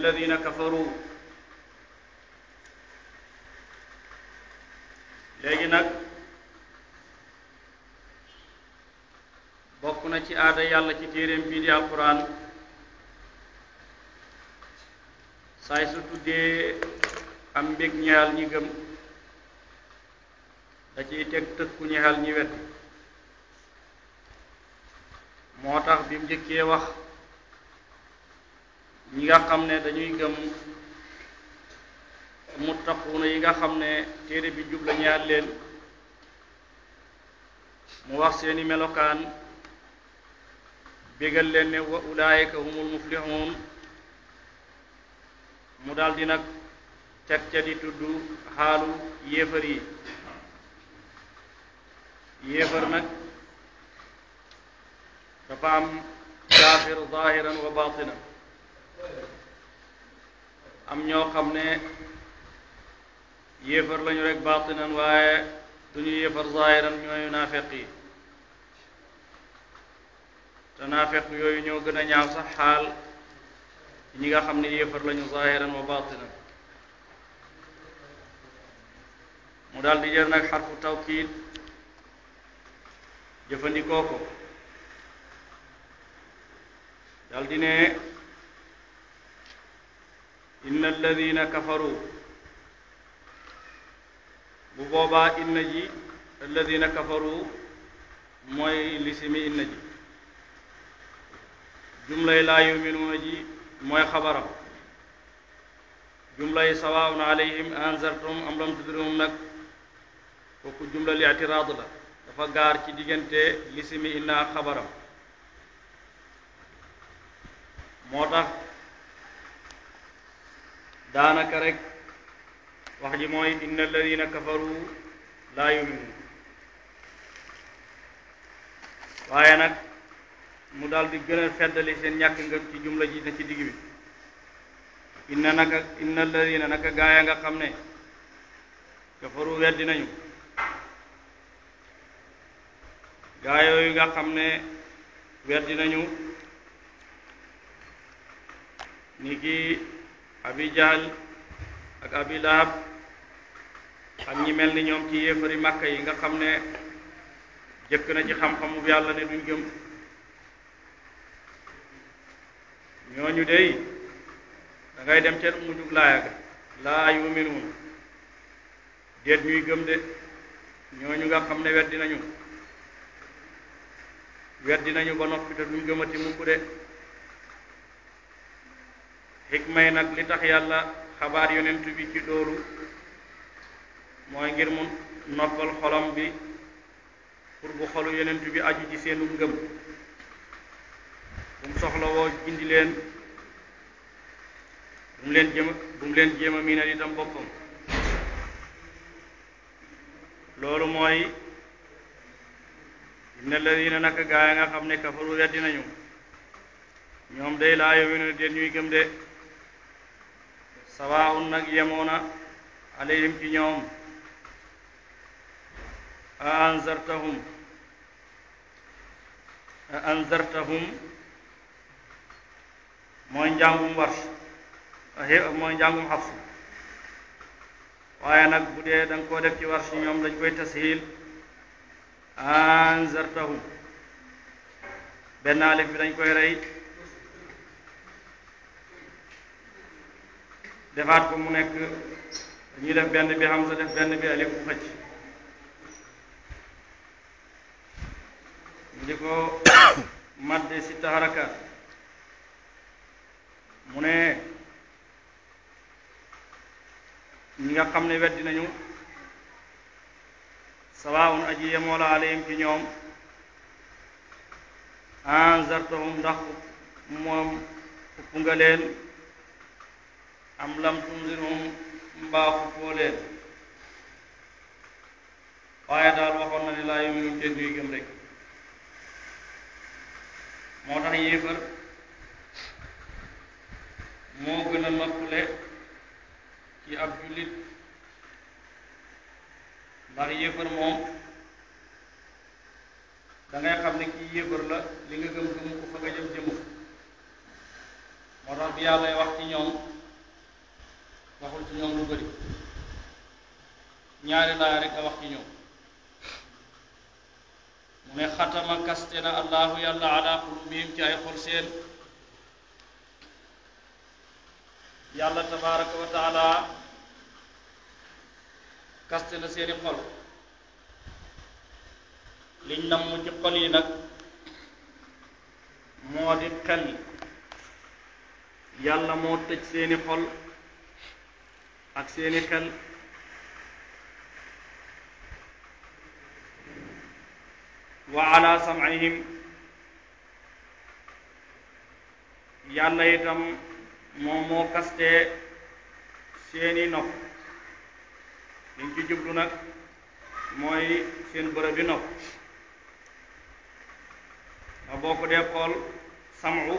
alladina kafaru. léegi nag bokk na ci aada yàlla ci téeréem bii di alquran saay su tuddee am mbég ñeexal ñi gëm da ciy teg tëkku ñeexal ñi wet moo tax bi mu njëkkee wax ñi nga xam ne dañuy gëm muttaquuna yi nga xam ne téere bi jub la ñeexal leen mu wax seeni melokaan bégal leen ne wa ulaayika humul muflixuun mu daldi nag teg ca di tudd xaalu yéefar yi yéefar nag dafa am kaafir zahiran wa batinan am ñoo xam ne yéefar lañu rek batinan waaye duñu yéefar zahiran ñooy naafeq yi te naafeq yooyu ñoo gën a ñaaw sax xaal ñi nga xam ne yéefar lañu zahiran wa batinan mu daal di jël nag xarfu tawkiid jëfandikoo ko daal di ne inna alladina kafaru bu boobaa inna ji alladina kafaru mooy lisimi inna ji jumlay laa yuminuuna ji mooy xabaram jumlay sawaun alayhim anzartum am lam tudrihum nag kooku jumla li i'tiraad la dafa gaar ci diggante lisimi inna ak xabaram moo tax daanaka rek wax ji mooy inna alladina kafaru laa yuminuun waaye nag mu daal di gën a feddali seen ñàkk ngëm ci jumla ji na ci digg bi inna alladina naka gaaya nga xam ne kafaru weddi nañu gaa yooyu nga xam ne weddi nañu ni ki abi jahl ak abi lahab ak ñi mel ni ñoom ci yéefari màkka yi nga xam ne jëkk na ci xam-xamu yàlla ne duñ gëm ñooñu dey da ngay dem ca mujjug laaya ga laa yuminuun déet ñuy gëm de ñooñu nga xam ne weddi nañu ba noppi te duñ gëmati mukk de xikma yi nag li tax yàlla xabaar yonent bi ci loolu mooy ngir mu noppal xolam bi pour bu xolu yonent bi aju ci seenu ngëm bu mu soxla woo gindi leen bu mu leen jéem a miinal itam boppam loolu mooy inna alladina naka gaaya nga xam ne kafaru weddi nañu ñoom day laa yuminu den ñuy gëm de sawaun nag yemoona alayhim ci ñoom a anzartahum mooy njàngum warsh mooy njàngum xafs waaye nag bu dee da nga koo def ci warsh ñoom dañ koy tashiil anzartahum benn alif bi dañ koy rey defaat ko mu nekk dañuy def benn bi hamza def benn bi alif bu xëcc mu di ko madde sitta harakaat mu ne ñi nga xam ne weddi nañu sawaun aji yemoo la alayhim ci ñoom anzartahum ndax moom upp nga leen am lam tunzirhum mbaa xuppoo leen waaye daal waxoon na ne laa yuminuun te ñuy gëm rek moo tax yéefar moo gën a noppale ci ab jullit ndax yéefar moom da ngay xam ne kii yéefar la li nga gëm gëmu ko fa nga jëm jëmu moo tax bi yàlla wax ci ñoom waxul ci ñoom lu bëri ñaari laaya rek la wax ci ñoom mu ne xatama kaste na allahu yàlla ala qulubihim ci ay xol seen yàlla tabaraka wa taala kaste na seeni xol liñ namm ci xol yi nag moo di xel yàlla moo tëj seeni xol ak seeni xel wa ala sam'ihim yàlla itam moom moo kaste seeni nopp liñ ci jublu nag mooy seen bërëb bi nopp ndax boo ko dee xool sam'u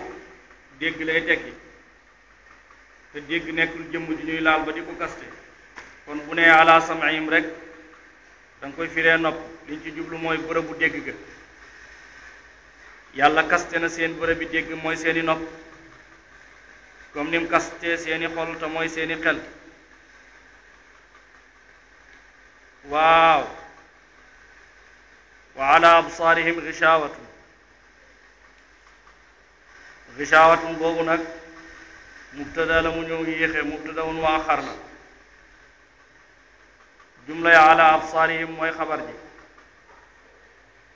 dégg lay tekki te dégg nekkul jëmm ji ñuy laal ba di ko kaste kon bu nee ala sam'ihim rek da nga koy firee nopp liñ ci jublu mooy bërëbu dégg ga yàlla kaste na seen bërëb bi dégg mooy seeni nopp comme ni mu kaste seeni xol te mooy seeni xel waaw wa ala absaarihim ghishawatun boobu nag mubtada la mu ñëw yéexe mubtadaun wa axar la jumla ya ala absaarihim mooy xabar ji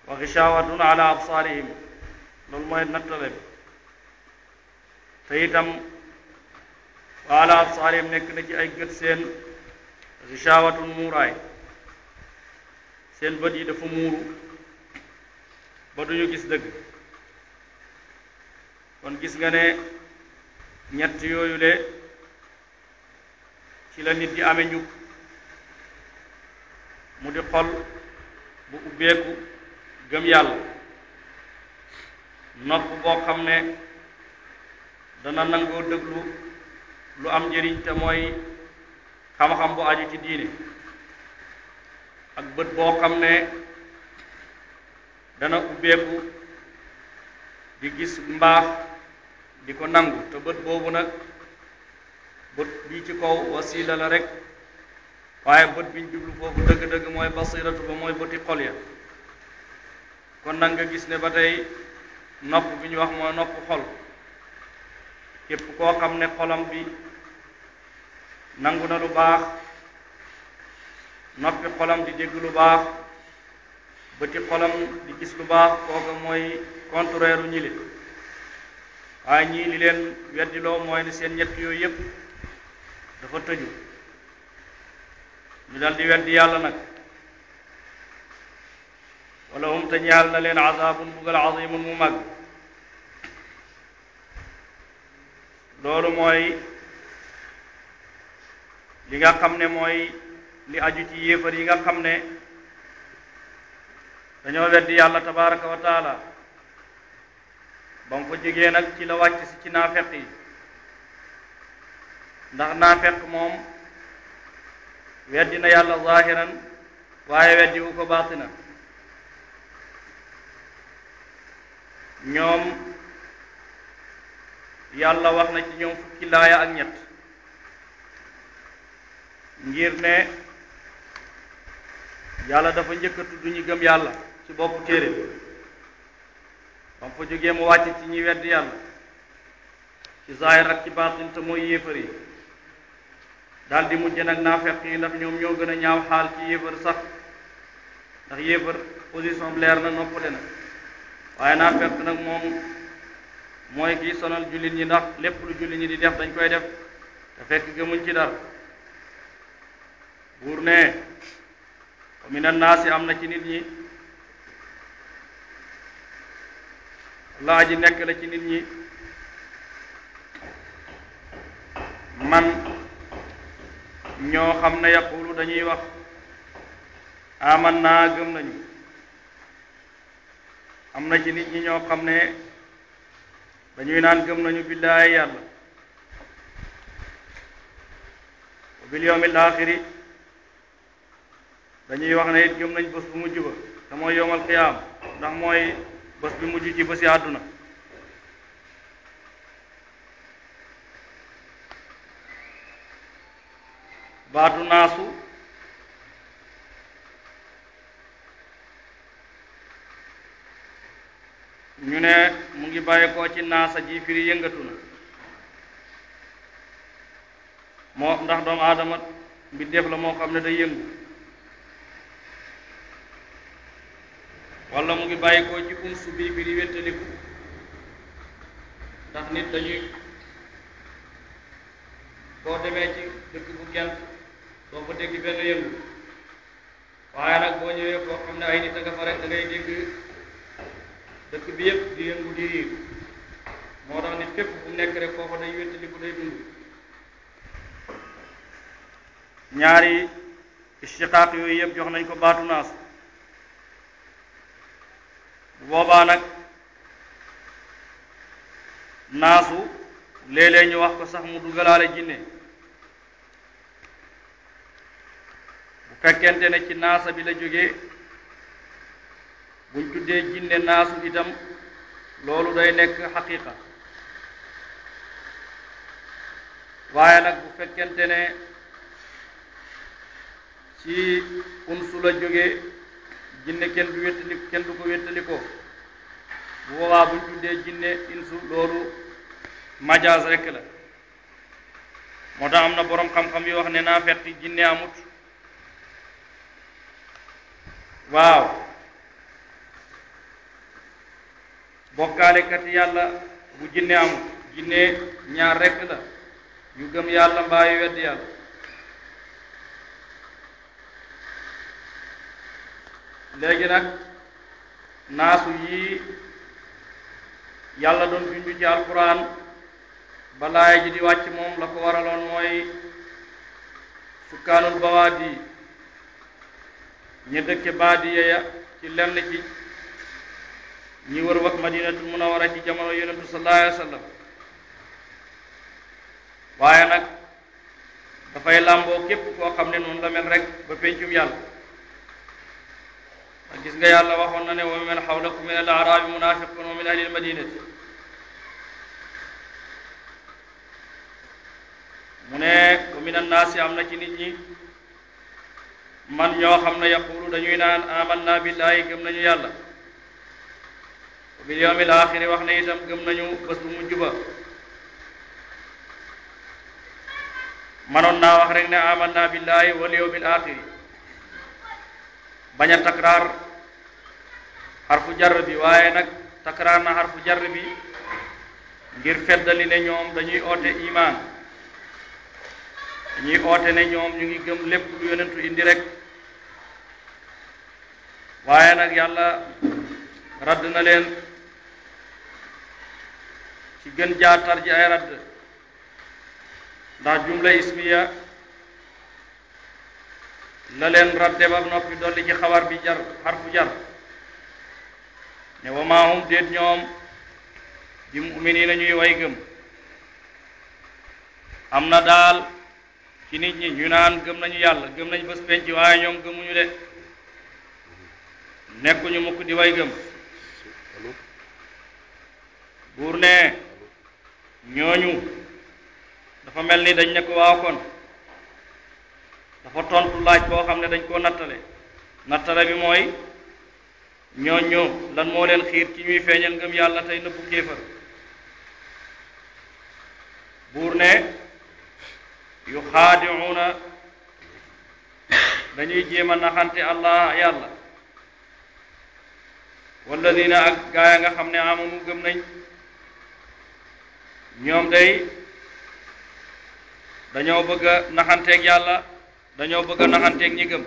wa ghishawatun ala absaarihim loolu mooy nattale bi te itam wa ala absaarihim nekk na ci ay gët seen ghishawatun muuraay seen bët yi dafa muuru ba duñu gis dëgg kon gis nga ne ñett yooyu le ci la nit di amee njub mu di xol bu ubbeeku gëm yàlla nopp boo xam ne dana nangoo déglu lu am njëriñ te mooy xam-xam bu aju ci diine ak bët boo xam ne dana ubbeeku di gis mbaax di ko nangu te bët boobu nag bët bi ci kaw wasila la rek waaye bët biñ jublu foofu dëgg-dëgg mooy basiratu ba mooy bëti xol ya kon nag nga gis ne ba tey nopp bi ñu wax mooy nopp xol képp koo xam ne xolam bi nangu na lu baax noppi xolam di dégg lu baax bëti xolam di gis lu baax kooku mooy contraire u ñili waaye ñii li leen weddiloo mooy ne seen ñett yooyu yépp dafa tëju ñu dal di weddi yàlla nag wala hum te ñaal na leen azabun bugal azimun mu màgg loolu mooy li nga xam ne mooy li aju ci yéefar yi nga xam ne dañoo weddi yàlla tabaraka wa taala ba mu fa jógee nag ci la wàcc si ci naafeq yi ndax naafeq moom weddi na yàlla zahiran waaye weddi wu ko baatina ñoom yàlla wax na ci ñoom fukki laaya ak ñett ngir ne yàlla dafa njëkk a tudd ñi gëm yàlla ci boppu téere bi ba mu fa jógee mu wàcc ci ñi weddi yàlla ci zahir ak ci baatin te mooy yéefar yi daal di mujj nag naafeq yi ndax ñoom ñoo gën a ñaaw xaal ci yéefar sax ndax yéefar position bi leer na noppale na waaye naafeq nag moom mooy kii sonal jullit ñi ndax lépp lu jullit ñi di def dañ koy def te fekk gëmuñ ci dara buur ne wa mina naasi am na ci nit ñi laa ji nekk la ci nit ñi man ñoo xam ne yaqulu dañuy wax aman naa gëm nañu am na ci nit ñi ñoo xam ne dañuy naan gëm nañu billaahi yàlla wa bil yawmil aaxiri dañuy wax ne it gëm nañ bés bu mujj ba te mooy yowmal qiyaam ndax mooy bés bi mujj ci bési àdduna baatu naasu ñu ne mu ngi bàyyi ko ci naasa ji firi yëngatu na moo ndax doomu aadama mbindeef la moo xam ne day yëngu walla mu ngi bàyyi ko ci unsu bi firi wéttaliku ndax nit dañuy boo demee ci dëkk bu gent doo fa dégg benn yëngu waaye nag boo ñëwee foo xam ne ay nit a nga fa rek da ngay dégg dëkk bi yëpp di yëngu di riir moo tax nit fépp bu nekk rek foofa day wéttaliku day dund ñaari istiqaaq yooyu yëpp jox nañ ko baatu naas bu boobaa nag naasu léeg-léeg ñu wax ko sax mu dugalaale jinne bu fekkente ne ci naasa bi la jógee buñ tuddee jinne naasu itam loolu day nekk xaqiqa waaye nag bu fekkente ne ci unsu la jógee jinne kenn du ko wéttalikoo bu boobaa buñ tuddee jinne insu loolu majaas rekk la moo tax am na boroom xam-xam yi wax ne naa fekk jinne amut waaw bokkaalekat yàlla bu jinne amut jinne ñaar rekk la yu gëm yàlla mbaa yu wedd yàlla léegi nag naasu yii yàlla doon junju ci alquran balaaya ji di wàcc moom la ko waraloon mooy sukkaanul bawaadi ñi dëkke baadiya ya ci lenn ci ñi wër wak madinatul munawwara ci jamono yonentu sallallahu alayhi wa sallam waaye nag dafay làmboo képp koo xam ne noonu la mel rek ba pencum yàlla ndax gis nga yàlla waxoon na ne wa mimman hawlakum min al a'raabi munaafiqun wa min ahli al madinati mu ne wa min annaasi am na ci nit ñi man ñoo xam ne yaqulu dañuy naan amanna billahi gëm nañu yàlla wa bil yawmil aaxiri wax ne itam gëm nañu bés bu mujj ba manoon naa wax rek ne amanna billahi wal yawmil aaxiri bañ a takraar xarfu jar bi waaye nag takraar na xarfu jar bi ngir feddali ne ñoom dañuy oote imaan dañuy oote ne ñoom ñu ngi gëm lépp lu yonentu indi rek waaye nag yàlla radd na leen ci gën jaatar ji ay radd ndax jumla ismiya la leen radde ba noppi dolli ci xabar bi jar xarfu jar ne wa maa hum déet ñoom bi mu'miniina ñuy way gëm am na daal ci nit ñi ñu naan gëm nañu yàlla gëm nañu bés penc waaye ñoom gëmuñu de nekkuñu mukk di way gëm buur ne ñooñu dafa mel ni dañ ne ko waaw kon dafa tontu laaj boo xam ne dañ koo nattale bi mooy ñooñu lan moo leen xiir ci ñuy feeñal ngëm yàlla tey nëbbu kéefër buur ne yu xaadiuuna dañuy jéem a naxante allah yàlla walladina ak gaaya nga xam ne amanu gëm nañ ñoom day dañoo bëgg a naxanteeg yàlla dañoo bëgg a naxanteeg ñi gëm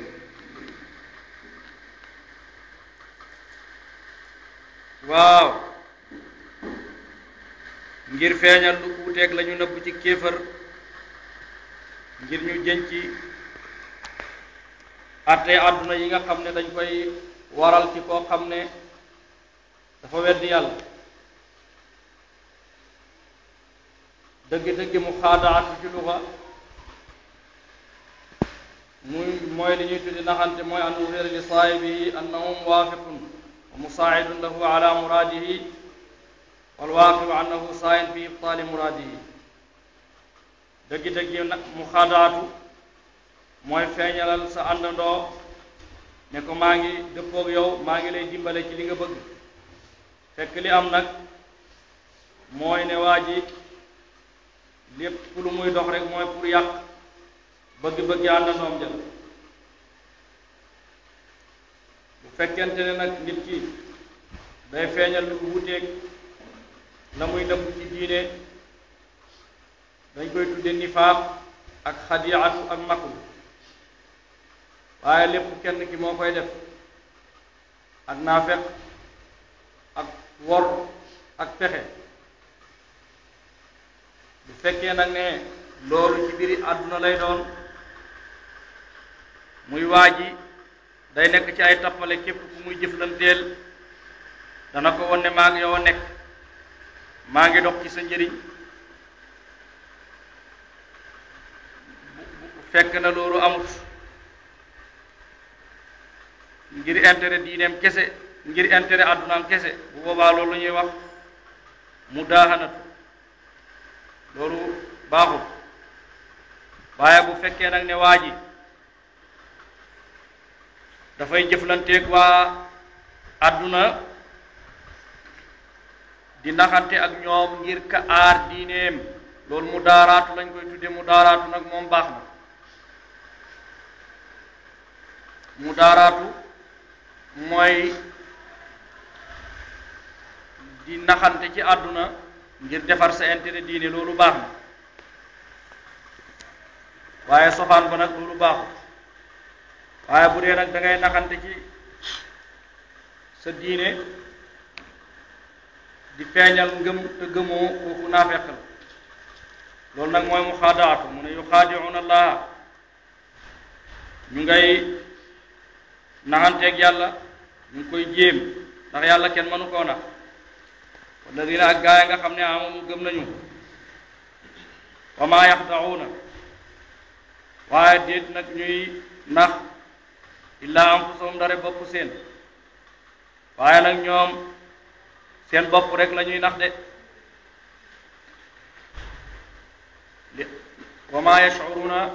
waaw ngir feeñal lu uuteeg la ñu nëbb ci kéefër ngir ñu jën ci àtte àdduna yi nga xam ne dañ koy waral ci koo xam ne dafa weddi yàlla dëgg-dëgg mu xaadaatu ci luxa mooy li ñuy tuddi naxante mooy an uzira li saahibihi annahu muwaafiqun wa musaacidun lahu ala muraadihi walwaaqiu annahu saayin fi ibtaali muraadihi dëgg-dëgg mu xaadaatu mooy feeñalal sa àndandoo ne ko maa ngi dëppoog yow maa ngi lay dimbale ci li nga bëgg fekk li am nag mooy ne waa ji lépp lu muy dox rek mooy pour yàq bëgg-bëgg àndandoom jël bu fekkente ne nag nit ki day feeñal lu wuteeg la muy nëbb ci diine dañ koy tudde nifaaq ak xadiatu ak makru waaye lépp kenn ki moo koy def ak naafeq ak wor ak pexe bu fekkee nag ne loolu ci biiri àdduna lay doon muy waa ji day nekk ci ay tappale képp ku muy jëflanteel dana ko won ne maa ngi yow a nekk maa ngi dox ci sa njëriñ bu fekk na loolu amut ngir intérêt diineem kese ngir intérêt àddunaam kese bu boobaa loolu la ñuy wax mu daahanatu loolu baaxul waaye bu fekkee nag ne waa ji dafay jëflanteeg waa àdduna di naxante ak ñoom ngir ka aar diineem loolu mu daaraatu lañ koy tudde mu daaraatu nag moom baax na mu daaraatu mooy di naxante ci àdduna ngir defar sa intérêt diine loolu baax na waaye sofaan ba nag loolu baaxul waaye bu dee nag da ngay naxante ci sa diine di feeñal ngëm te gëmoo kooku naafeq la loolu nag mooy muxaadaatu mu ne yuxaadicuuna allaha ñu ngay naxanteeg yàlla ñu ngi koy jéem ndax yàlla kenn mënu koo nax walladina ak gaay nga xam ne amanu gëm nañu wa maa yaxdacuuna waaye déet nag ñuy nax illaa anfusahum dara bopp seen waaye nag ñoom seen bopp rek la ñuy nax de wa maa yashcuruuna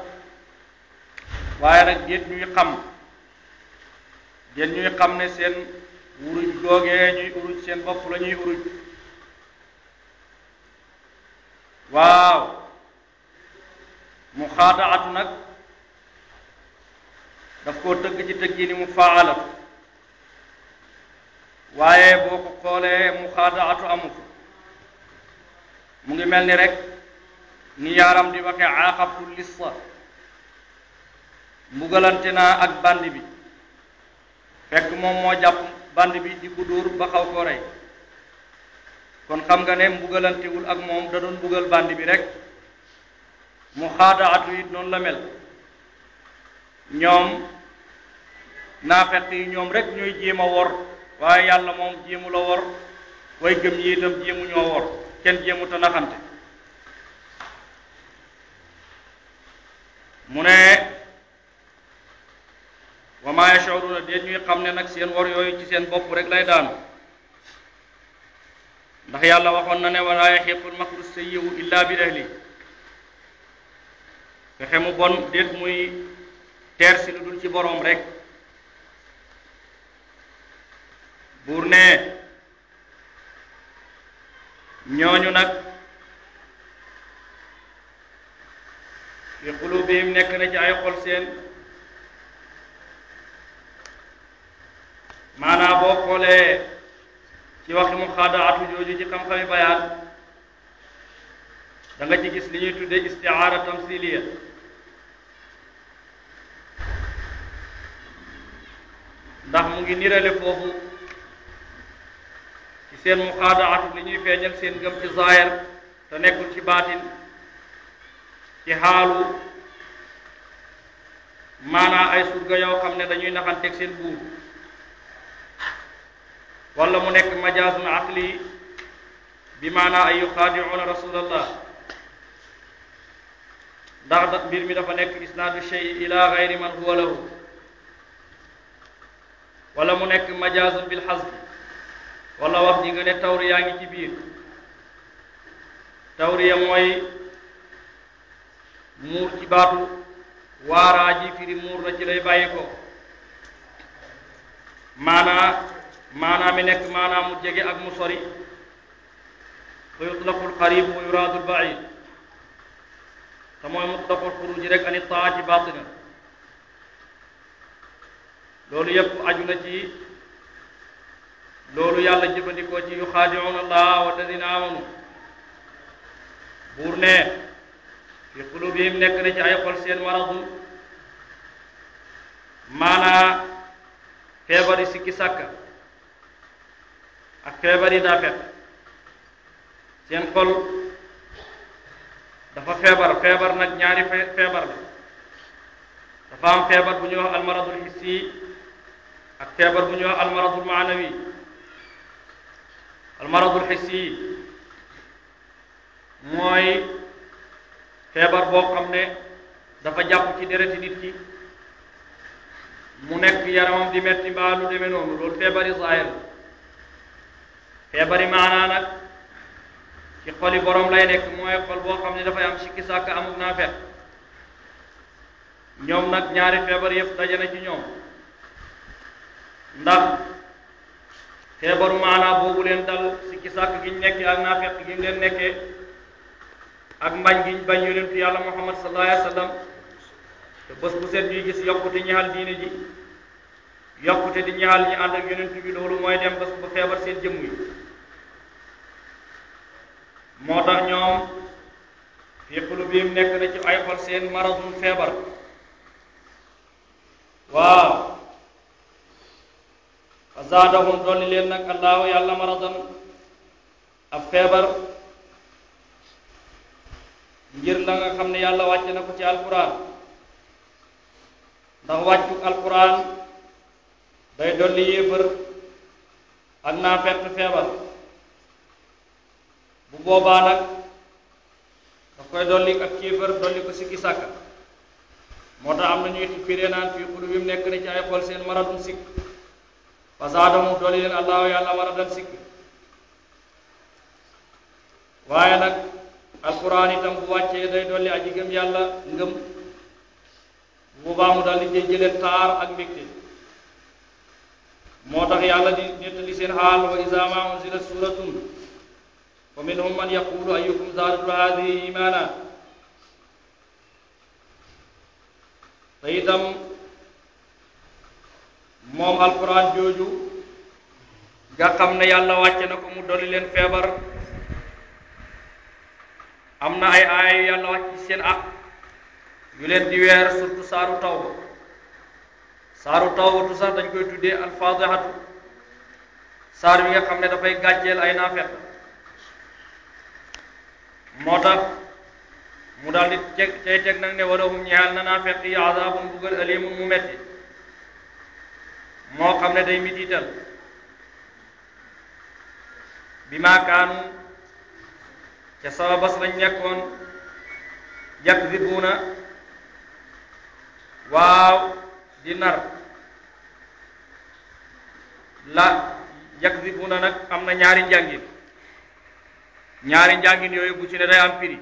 waaye nag déet ñuy xam ne seen wuruj googee ñuy uruj seen bopp la ñuy uruj waaw muxaadaatu nag daf koo tëgg ci tëggi ni mu faalatu waaye boo ko xoolee muxaadaatu amu ko mu ngi mel ni rek ni yaaram di waxe aqabtu lissa mbugalante naa ak bandi bi fekk moom moo jàpp bandi bi di ko dóor ba xaw koo rey kon xam nga ne mbugalantewul ak moom da doon mbugal bandi bi rek muxaadaatu it noonu la mel ñoom naafeq yi ñoom rek ñooy jéem a wor waaye yàlla moom jéemu la wor way gëm ñi itam jéemu ñoo wor kenn jéemu ta naxante mu ne wa maa yash'uruuna déet ñuy xam ne nag seen wor yooyu ci seen bopp rek lay daanu ndax yàlla waxoon na ne walaa yahiiqul makru sayyi'u illa bi ahli fexe mu bon déet muy teer si lu dul ci boroom rek buur ne ñooñu nag fi qulubihim nekk na ci ay xol seen maanaa boo xoolee ci waxi muxaadaatu jooju ci xam-xami bayaan da nga ci gis li ñuy tudde istiaara tamsiliya ndax mu ngi nirale foofu ci seen muxaadaatu li ñuy feeñal seen ngëm ci zaahir te nekkul ci baatin ci xaalu maanaa ay surga yoo xam ne dañuy naxanteeg seen buur wala mu nekk majaazun aqli bi maanaa ay yuxaadicuuna rasulallah ndax mbir mi dafa nekk isnaadu shay ila gayri man huwa lahu wala mu nekk majaazun bil xasbi wala wax ji nga ne tawriyaa ngi ci biir tawriya mooy muur ci baatu waaraa ji firi muur na ci lay bàyyi ko maanaa mi nekk maanaa mu jege ak mu sori fa yutlaqul qarib wa yuraadul baid te mooy mutlaqul xuruji rek ani taati batina loolu yépp aju na ci loolu yàlla jëfandikoo ci yuxaadicuuna allaha walladina amanu buur ne fi qulubihim nekk na ci ay xol seen maradun maanaa feebari sikki sàkka ak feebari naafeq seen xol dafa feebar nag ñaari feebar la dafa am feebar bu ñuy wax almaradul hissi ak feebar bu ñuy wax almaradul maanawi almaradul hissi mooy feebar boo xam ne dafa jàpp ci dereti nit ki mu nekk yaramam di metti mbaa lu demee noonu loolu feebari zaahir feebari maanaa nag ci xoli borom lay nekk mooy xol boo xam ne dafay am sikki sàkk amuk naafeq ñoom nag ñaari feebar yëpp daje na ci ñoom ndax feebaru maanaa boobu leen dal sikki sàkk giñ nekkee ak naafeq gi leen nekkee ak mbañ giñ bañ yonentu yàlla muhammad sallallahu alayhi wa sallam te bés bu set ñuy gis yokkute ñaxal diine ji yokkute di ñaxal ñi ànd ak yonentu bi loolu mooy dem bés ba feebar seen jëmm yi moo tax ñoom fi qulubihim nekk na ci ay xol seen maradun feebar waaw fa zaadahum dolli leen nag allahu yàlla maradan ab feebar ngir la nga xam ne yàlla wàcce na ko ci alquran ndax wàccuk alquran day dolli yéefar ak naafeq feebar bu boobaa nag daf koy dolli ak kéefar dolli ko sikki sàkka moo tax am na ñuy firee naan fii qulubihim nekk na ci ay xol seen maradun sikk fa zaadahum dolli leen allahu yàlla maradan sikk waaye nag alquran itam bu wàccee day dolli aji gëm yàlla ngëm bu boobaa mu daal di jëlee taar ak mbégte moo tax yàlla di nettali seen xaal wa iza ma unzilat suratun wa minhum man yaqulu ayyukum zaadatu haadihi imaana te itam moom alquran jooju nga xam ne yàlla wàcce na ko mu dolli leen feebar am na ay aaya yàlla wàcc ci seen ak yu leen di weer surtout saaru tawbatu sax dañ koy tuddee alfaadihatu saar bi nga xam ne dafay gàcceel ay naafeq moo tax mu daal di teg nag ne walahum ñeexal na naafeq yi azaabun bugal alimun mu metti moo xam ne day mitiital bi maa kaanu ca sababas lañ nekkoon yakdibuuna waaw di nar la yakdibuuna nag am na ñaari njàngin yooyu bu ci ne day am firi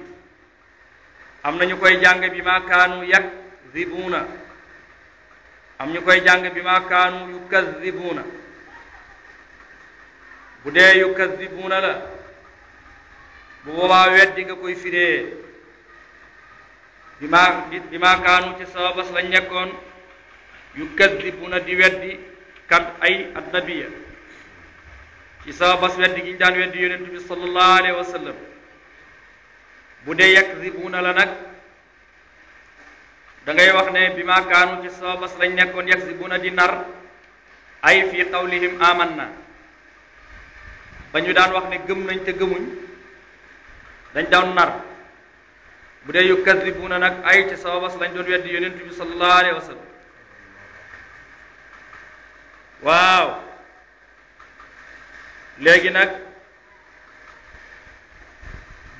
am na ñu koy jàng bi maa kaanu yakdibuuna am ñu koy jàng bi maa kaanu yukadibuuna bu dee yukadibuuna la bu boobaa weddi nga koy firee bi maa kaanu ci sababas lañ nekkoon yukadibuna di weddi kan ay annabiya ci sababas weddi gi ñu daan weddi yonent bi sallallahu alayhi wa sallam bu dee yakdibuna la nag da ngay wax ne bi maa kaanu ci sababas lañ nekkoon yakdibuna di nar ay fi qawlihim amanna ba ñu daan wax ne gëm nañ te gëmuñ dañ daan nar bu dee yukadibuna nag ay ci sababas lañ doon weddi yonent bi sallallahu alayhi wa sallam waaw léegi nag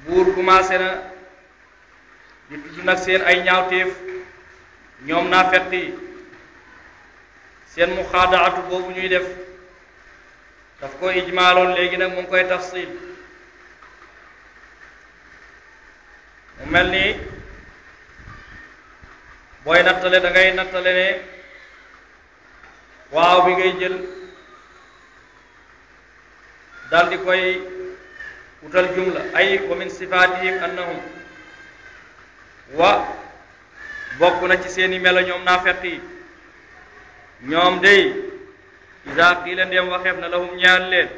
buur commencé na di tudd nag seen ay ñaawteef ñoom naafeq yi seen muxaadaatu boobu ñuy def daf ko ijmaaloon léegi nag mu ngi koy tafsil mu mel ni booy nattale da ngay nattale ne waaw bi ngay jël dal di koy wutal jumla ay wa min sifatihim annahum wa bokk na ci seeni melo ñoom naafeq yi ñoom day isa qiila ndem waxeef na lahum ñaan leen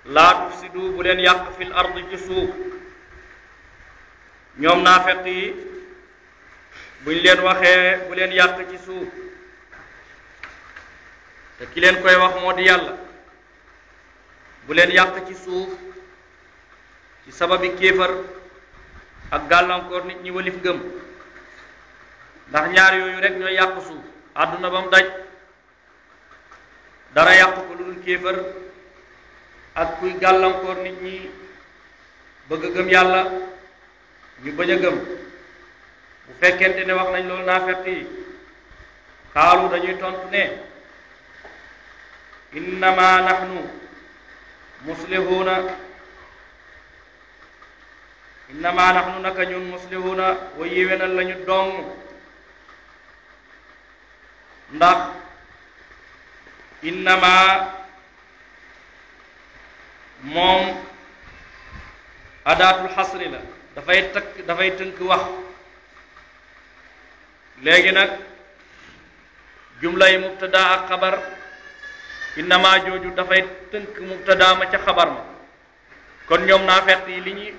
laa tufsidu bu leen yàq fil ard ci suuf ñoom naafeq yi buñ leen waxee bu leen yàq ci suuf te ki leen koy wax moo di yàlla bu leen yàq ci suuf ci sababi kéefar ak gàllankoor nit ñi walif gëm ndax ñaar yooyu rek ñooy yàq suuf àdduna ba mu daj dara yàq ko lu dul kéefar ak kuy gàllankoor nit ñi bëgg a gëm yàlla ñu bañ a gëm bu fekkente ne wax nañ loolu naafeq yi xaalu dañuy tontu ne innama nahnu muslihuuna innama nahnu naka ñun muslihuuna wa yéwénal lañu dong ndax innama moom adaatul xasri la dafay tënk wax léegi nag jumla yi mubtada ak xabar innama jooju dafay tënk mubtada ma ca xabar ma kon ñoom naafeq yi li ñuy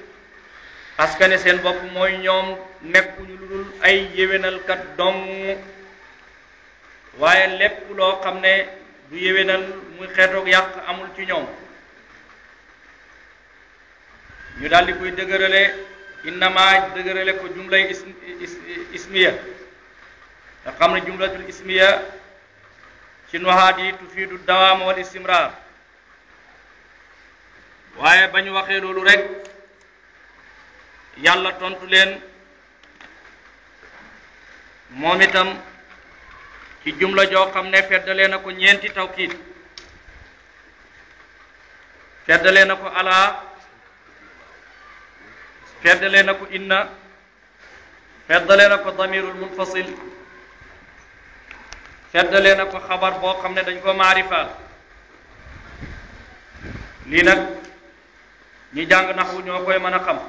askane seen bopp mooy ñoom nekkuñu lu dul ay yéwénalkat dong waaye lépp loo xam ne du yéwénal muy xeetoog yàq amul ci ñoom ñu daal di koy dëgërale innama dëgërale ko jumlay ismiya nga xam ne jumlatul ismiya ci nuhaat yi tufiidu dawaam wal istimraar waaye ba ñu waxee loolu rek yàlla tontu leen moom itam ci jumla joo xam ne feddalee na ko ñeenti tawkiid feddalee na ko alaa feddalee na ko inna feddalee na ko damirul munfasil feddalee na ko xabar boo xam ne dañ ko maarifaal lii nag ñi jàng naxwu ñoo koy mën a xam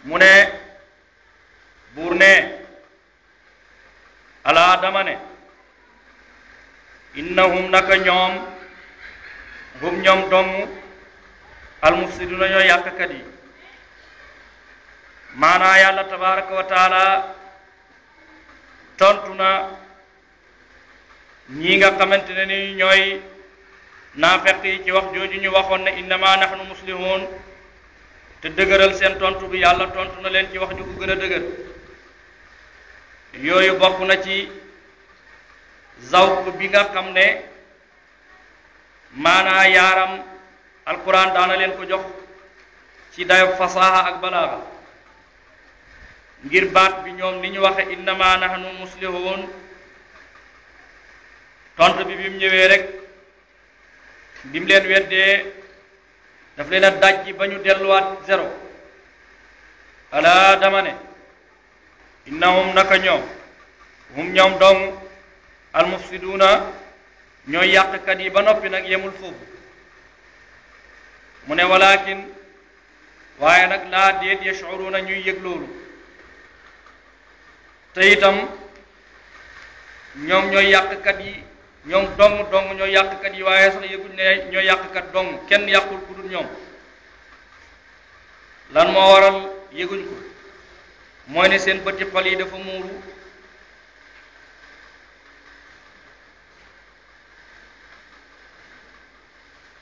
mu ne buur ne alaa dama ne innahum naka ñoom hum ñoom dong almufsiduna ñooy yàqkat yi maanaa yàlla tabaraka wa taala tontu na ñii nga xamante ne ni ñooy naafeq yi ci wax jooju ñu waxoon ne innama nahnu muslihun te dëgëral seen tontu bi yàlla tontu na leen ci wax ju ko gën a dëgër yooyu bokk na ci zawq bi nga xam ne maanaa yaaram alquran daana leen ko jox ci dayo fasaha ak balaaga ngir baat bi ñoom ni ñu waxe innama nahnu muslihun tontu bi mu ñëwee rek bi mu leen weddee daf leen a dajji ba ñu delluwaat zéro alaa dama ne innahum naka ñoom hum ñoom dong almufsiduuna ñooy yàqkat yi ba noppi nag yemul foofu mu ne walakin waaye nag laa déet yash'uruuna ñuy yëg loolu te itam ñoom ñooy yàqkat yi ñoom dong ñooy yàqkat yi waaye sax yëguñ ne ñooy yàqkat dong kenn yàqul ku dul ñoom lan moo waral yëguñ ko mooy ne seen bëti xol yi dafa muuru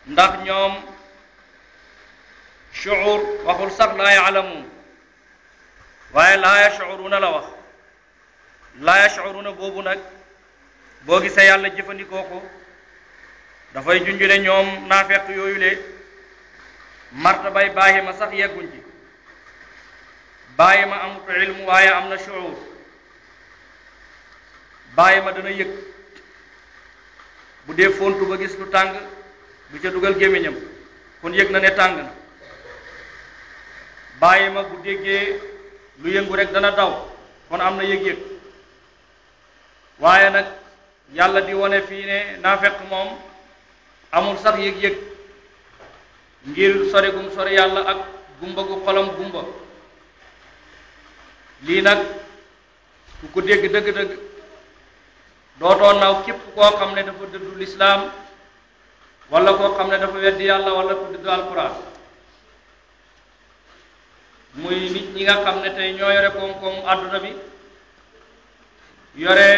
ndax ñoom shuur waxul sax laa yaalamuun waaye laa yash'uruuna la wax laa yash'uruuna boobu nag boo gisee yàlla jëfandikoo ko dafay junju ne ñoom naafeq yooyu le martabay bàyyi ma sax yegguñ ci bàyyi ma amut ilmu waaye am na shuur bàyyi ma dana yëg bu dee fontu ba gis lu tàng du ca dugal gémmiñam kon yëg na ne tàng na bàyyi ma bu déggee lu yëngu rek dana daw kon am na yëg-yëg waaye nag yàlla di wone fii ne naafeq moom amul sax yëg-yëg ngir sore gum sore yàlla ak gumba gu xolam gumba lii nag ku ko dégg dëgg-dëgg dootoo naw képp koo xam ne dafa dëddu lislaam wala koo xam ne dafa weddi yàlla wala ku dëddu alquran muy nit ñi nga xam ne tey ñoo yore koom-koomu àdduna bi yore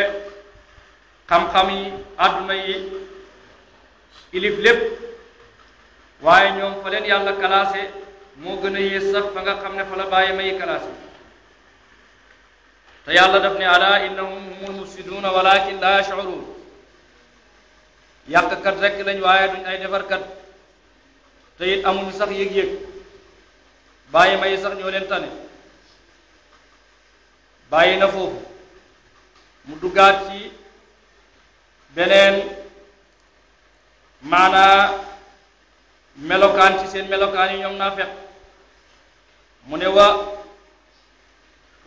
xam-xam yi àdduna yi ilif lépp waaye ñoom fa leen yàlla classé moo gën a yées sax fa nga xam ne fa la bàyyi may classé te yàlla daf ne ala innahum humul mufsiduuna walakin la yash'uruun yàqkat rekk lañ waaye duñ ay defarkat te it amuñu sax yëg-yëg bàyyi may sax ñoo leen tane bàyyi na foofu mu duggaat ci beneen maanaa melokaan ci seen melokaan yi ñoom naafeq mu ne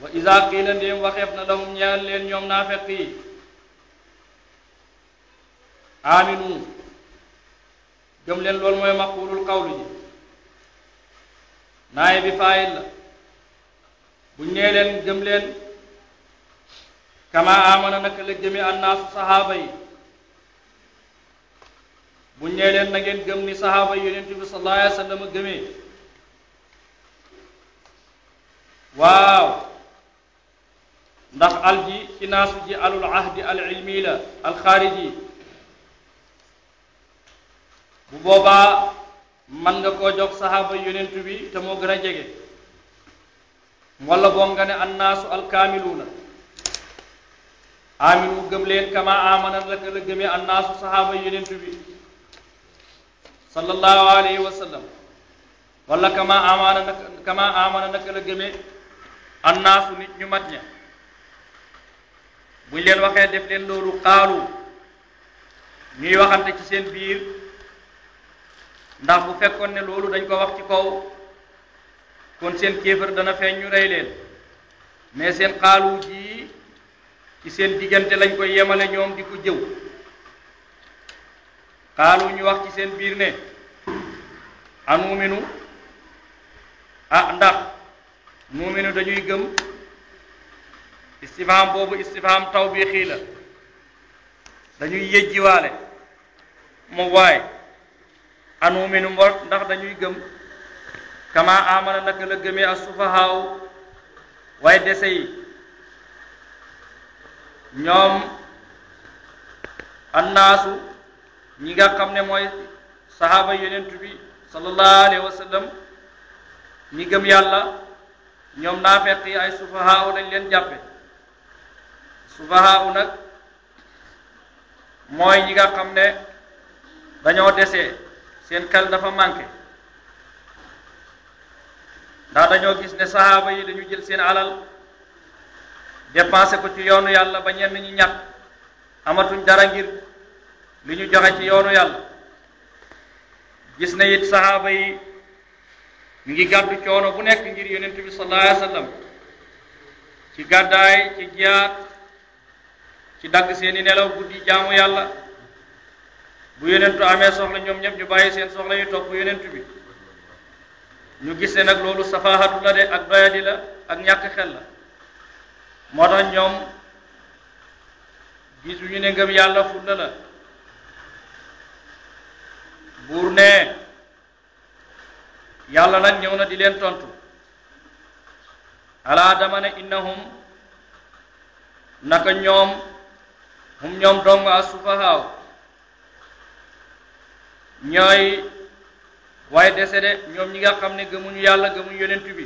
wa iza qiila ndéem waxeef na lahum ñeel leen ñoom naafeq yi aminu gëm leen loolu mooy maqulul qawlu ji naaye bi faayil la buñ nee leen gëm leen kama amana naka la gëme annaasu sahaaba yi buñ nee leen na ngeen gëm ni sahaaba yi yonent bi sallallahu alayhi wa sallam gëmee waaw ndax al ji ci naasu ji alul ahdi al ilmi la al xaariji bu boobaa man nga koo jox sahaaba yi yonent bi te moo gën a jege wala boo nga ne annaasu al kaamiluuna aminu gëm leen kama amana laka la gëmee annaasu sahaaba yi yonent bi sallallahu alayhi wa sallam wala kama amana naka la gëmee annaasu nit ñu mat ña buñ leen waxee def leen loolu xaalu ñuy waxante ci seen biir ndax bu fekkoon ne loolu dañ ko wax ci kaw kon seen kéefër dana feeñ ñu rey leen mais seen xaalu ji ci seen diggante lañ koy yemale ñoom di ko jëw xaalu ñu wax ci seen biir ne anuminu ndax numinu dañuy gëm istifham boobu istifham tawbiixi la dañuy yëjjiwaale moom waaye anuminu mbor ndax dañuy gëm kama amana naka la gëmee as-sufahaaw waaye dese yi ñoom annaasu ñi nga xam ne mooy sahaaba yonent bi sallallahu alayhi wa sallam ñi gëm yàlla ñoom naafeq yi ay sufahaaw lañ leen jàppe sufahaaw nag mooy ñi nga xam ne dañoo desee seen xel dafa manqué ndax dañoo gis ne sahaaba yi dañu jël seen alal dépensé ko ci yoonu yàlla ba ñenn ñi ñàkk amatuñ dara ngir li ñu joxe ci yoonu yàlla gis na it sahaaba yi ñu ngi gàddu coono bu nekk ngir yonent bi sallallahu alayhi wa sallam ci gàddaay ci jiyaat ci dagg seeni nelaw guddi jaamu yàlla bu yonentu amee soxla ñoom ñëpp ñu bàyyi seen soxla yu topp yonentu bi ñu gis ne nag loolu safaahatu la de ak doyadi la ak ñàkk xel la moo tax ñoom gisuñu ne ngëm yàlla fulla la buur ne yàlla nag ñëw na di leen tontu alaa dama ne innahum naka ñoom hum ñoom dong as-sufahaaw ñooy way dese de ñoom ñi nga xam ne gëmuñu yàlla gëmuñu yonent bi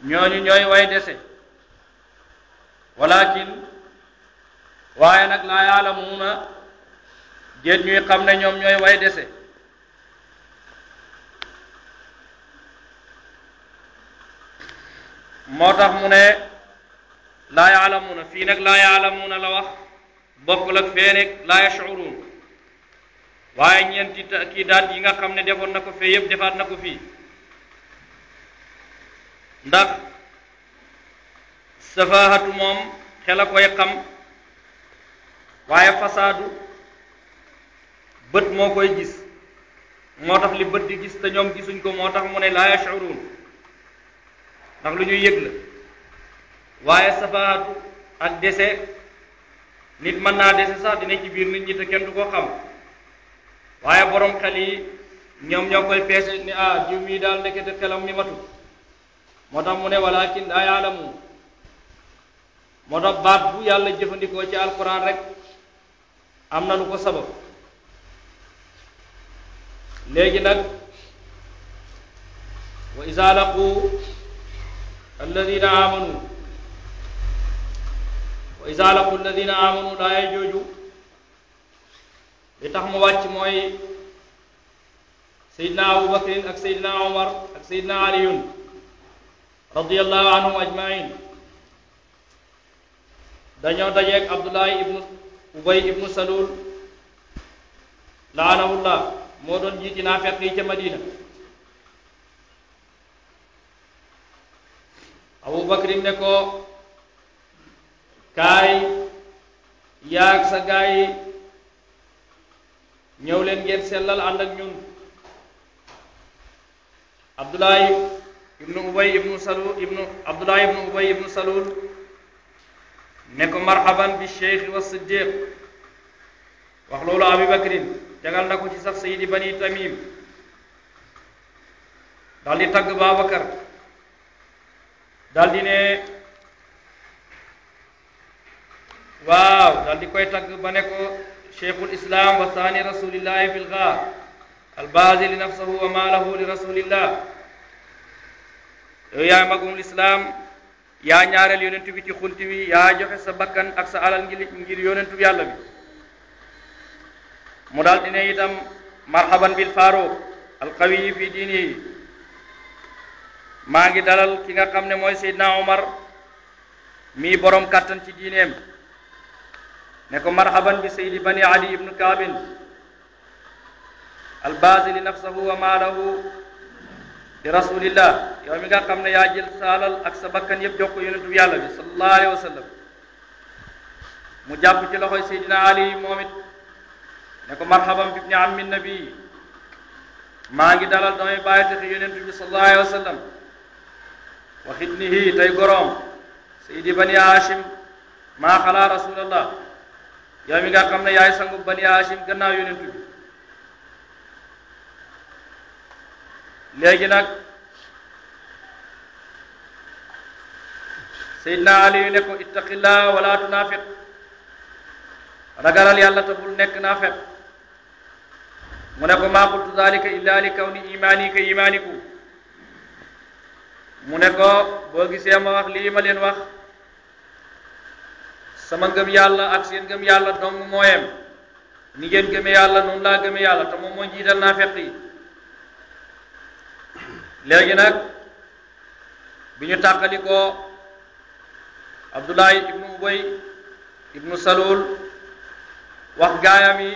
ñooñu ñooy way dese walakin waaye nag laa yaalamuuna déet ñuy xam ne ñoom ñooy way dese moo tax mu ne laa yaalamuuna fii nag laa yaalamuuna la wax bokkul ak fee nekk laa yash'uruun waaye ñeenti kii daat yi nga xam ne defoon na ko fee yépp defaat na ko fii ndax safaahatu moom xel a koy xam waaye fasaadu bët moo koy gis moo tax li bët di gis te ñoom gisuñ ko moo tax mu ne laa yash'uruun ndax lu ñuy yëg la waaye safaahatu ak dese nit mën naa dese sax dina ci biir nit ñi te kenn du ko xam waaye borom xel yi ñoom ñoo koy peese ni jiw mii daal ndekete xelam mi matu moo tax mu ne walakin laa yaalamuun moo tax baat bu yàlla jëfandikoo ci alquran rek am na lu ko sabab léegi nag wa iza laqu alladina amanu wa iza laqu alladina amanu laaya jooju li tax mu wàcc mooy Seydina Abu Bakrin ak Seydina Omar ak Seydina Aliyun radiyallahu anhum ajmain dañoo dajeeg Abdullahi ibnu Ubay ibnu Salul laanahullah moo doon jiiti naafeq yi ca Madina Abu Bakrin ne ko kaay yaag sa gaay yi ñëw leen ngeen sellal ànd ak ñun Abdullahi ibnu Ubay ibnu Salul ne ko marhaban bi cheikh wa siddiq wax loolu Abi Bakrin jagal na ko ci sax sayidi bani Tamim dal di tagg Babacar dal di ne waaw dal di koy tagg ba ne ko cheikhul islam wa thani rasulillahi fil ghaar albazili nafsahu wa maalahu li rasulillah yow yaay magum lislaam yaa ñaareel yonentu bi ci xunti wi yaa joxe sa bakkan ak sa alal ngir yonentu yàlla bi mu daal dine itam marhaban bil faaruq alqawiyi fi diinihi maa ngi dalal ki nga xam ne mooy Seydina Omar mii borom kàttan ci diineem ne ko marhaban bi saydi bani Ali ibnu Kaabin albazili nafsahu wa maalahu li rasulillah yow mi nga xam ne yaa jël sa alal ak sa bakkan yépp jox ko yonentu yàlla bi sallallahu alayhi wa sallam mu jàpp ci loxoy Seydina Ali moom it ne ko marhaban bi ibni ammi nabi maa ngi dalal damay bàyyi taxi yonentu bi sallallahu alayhi wa sallam wa xidnihi tey goroom saydi bani Hashim maa xalaa rasulallah yow mi nga xam ne yaay sangu bani Hashim gannaaw yonentu bi léegi nag Seydina Ali ne ko ittaqillah wala tunafiq ragalal yàlla te bul nekk naafeq mu ne ko maa qultu dalika illa li kawni imaani ka imaaniku mu ne ko boo gisee ma wax lii ma leen wax sama ngëm yàlla ak seen ngëm yàlla dong mooyem ni ngeen gëme yàlla noonu laa gëme yàlla te moom moo jiital naafeq yi léegi nag bi ñu tàqali ko Abdullahi ibnu Ubay ibnu Salul wax gaayam yi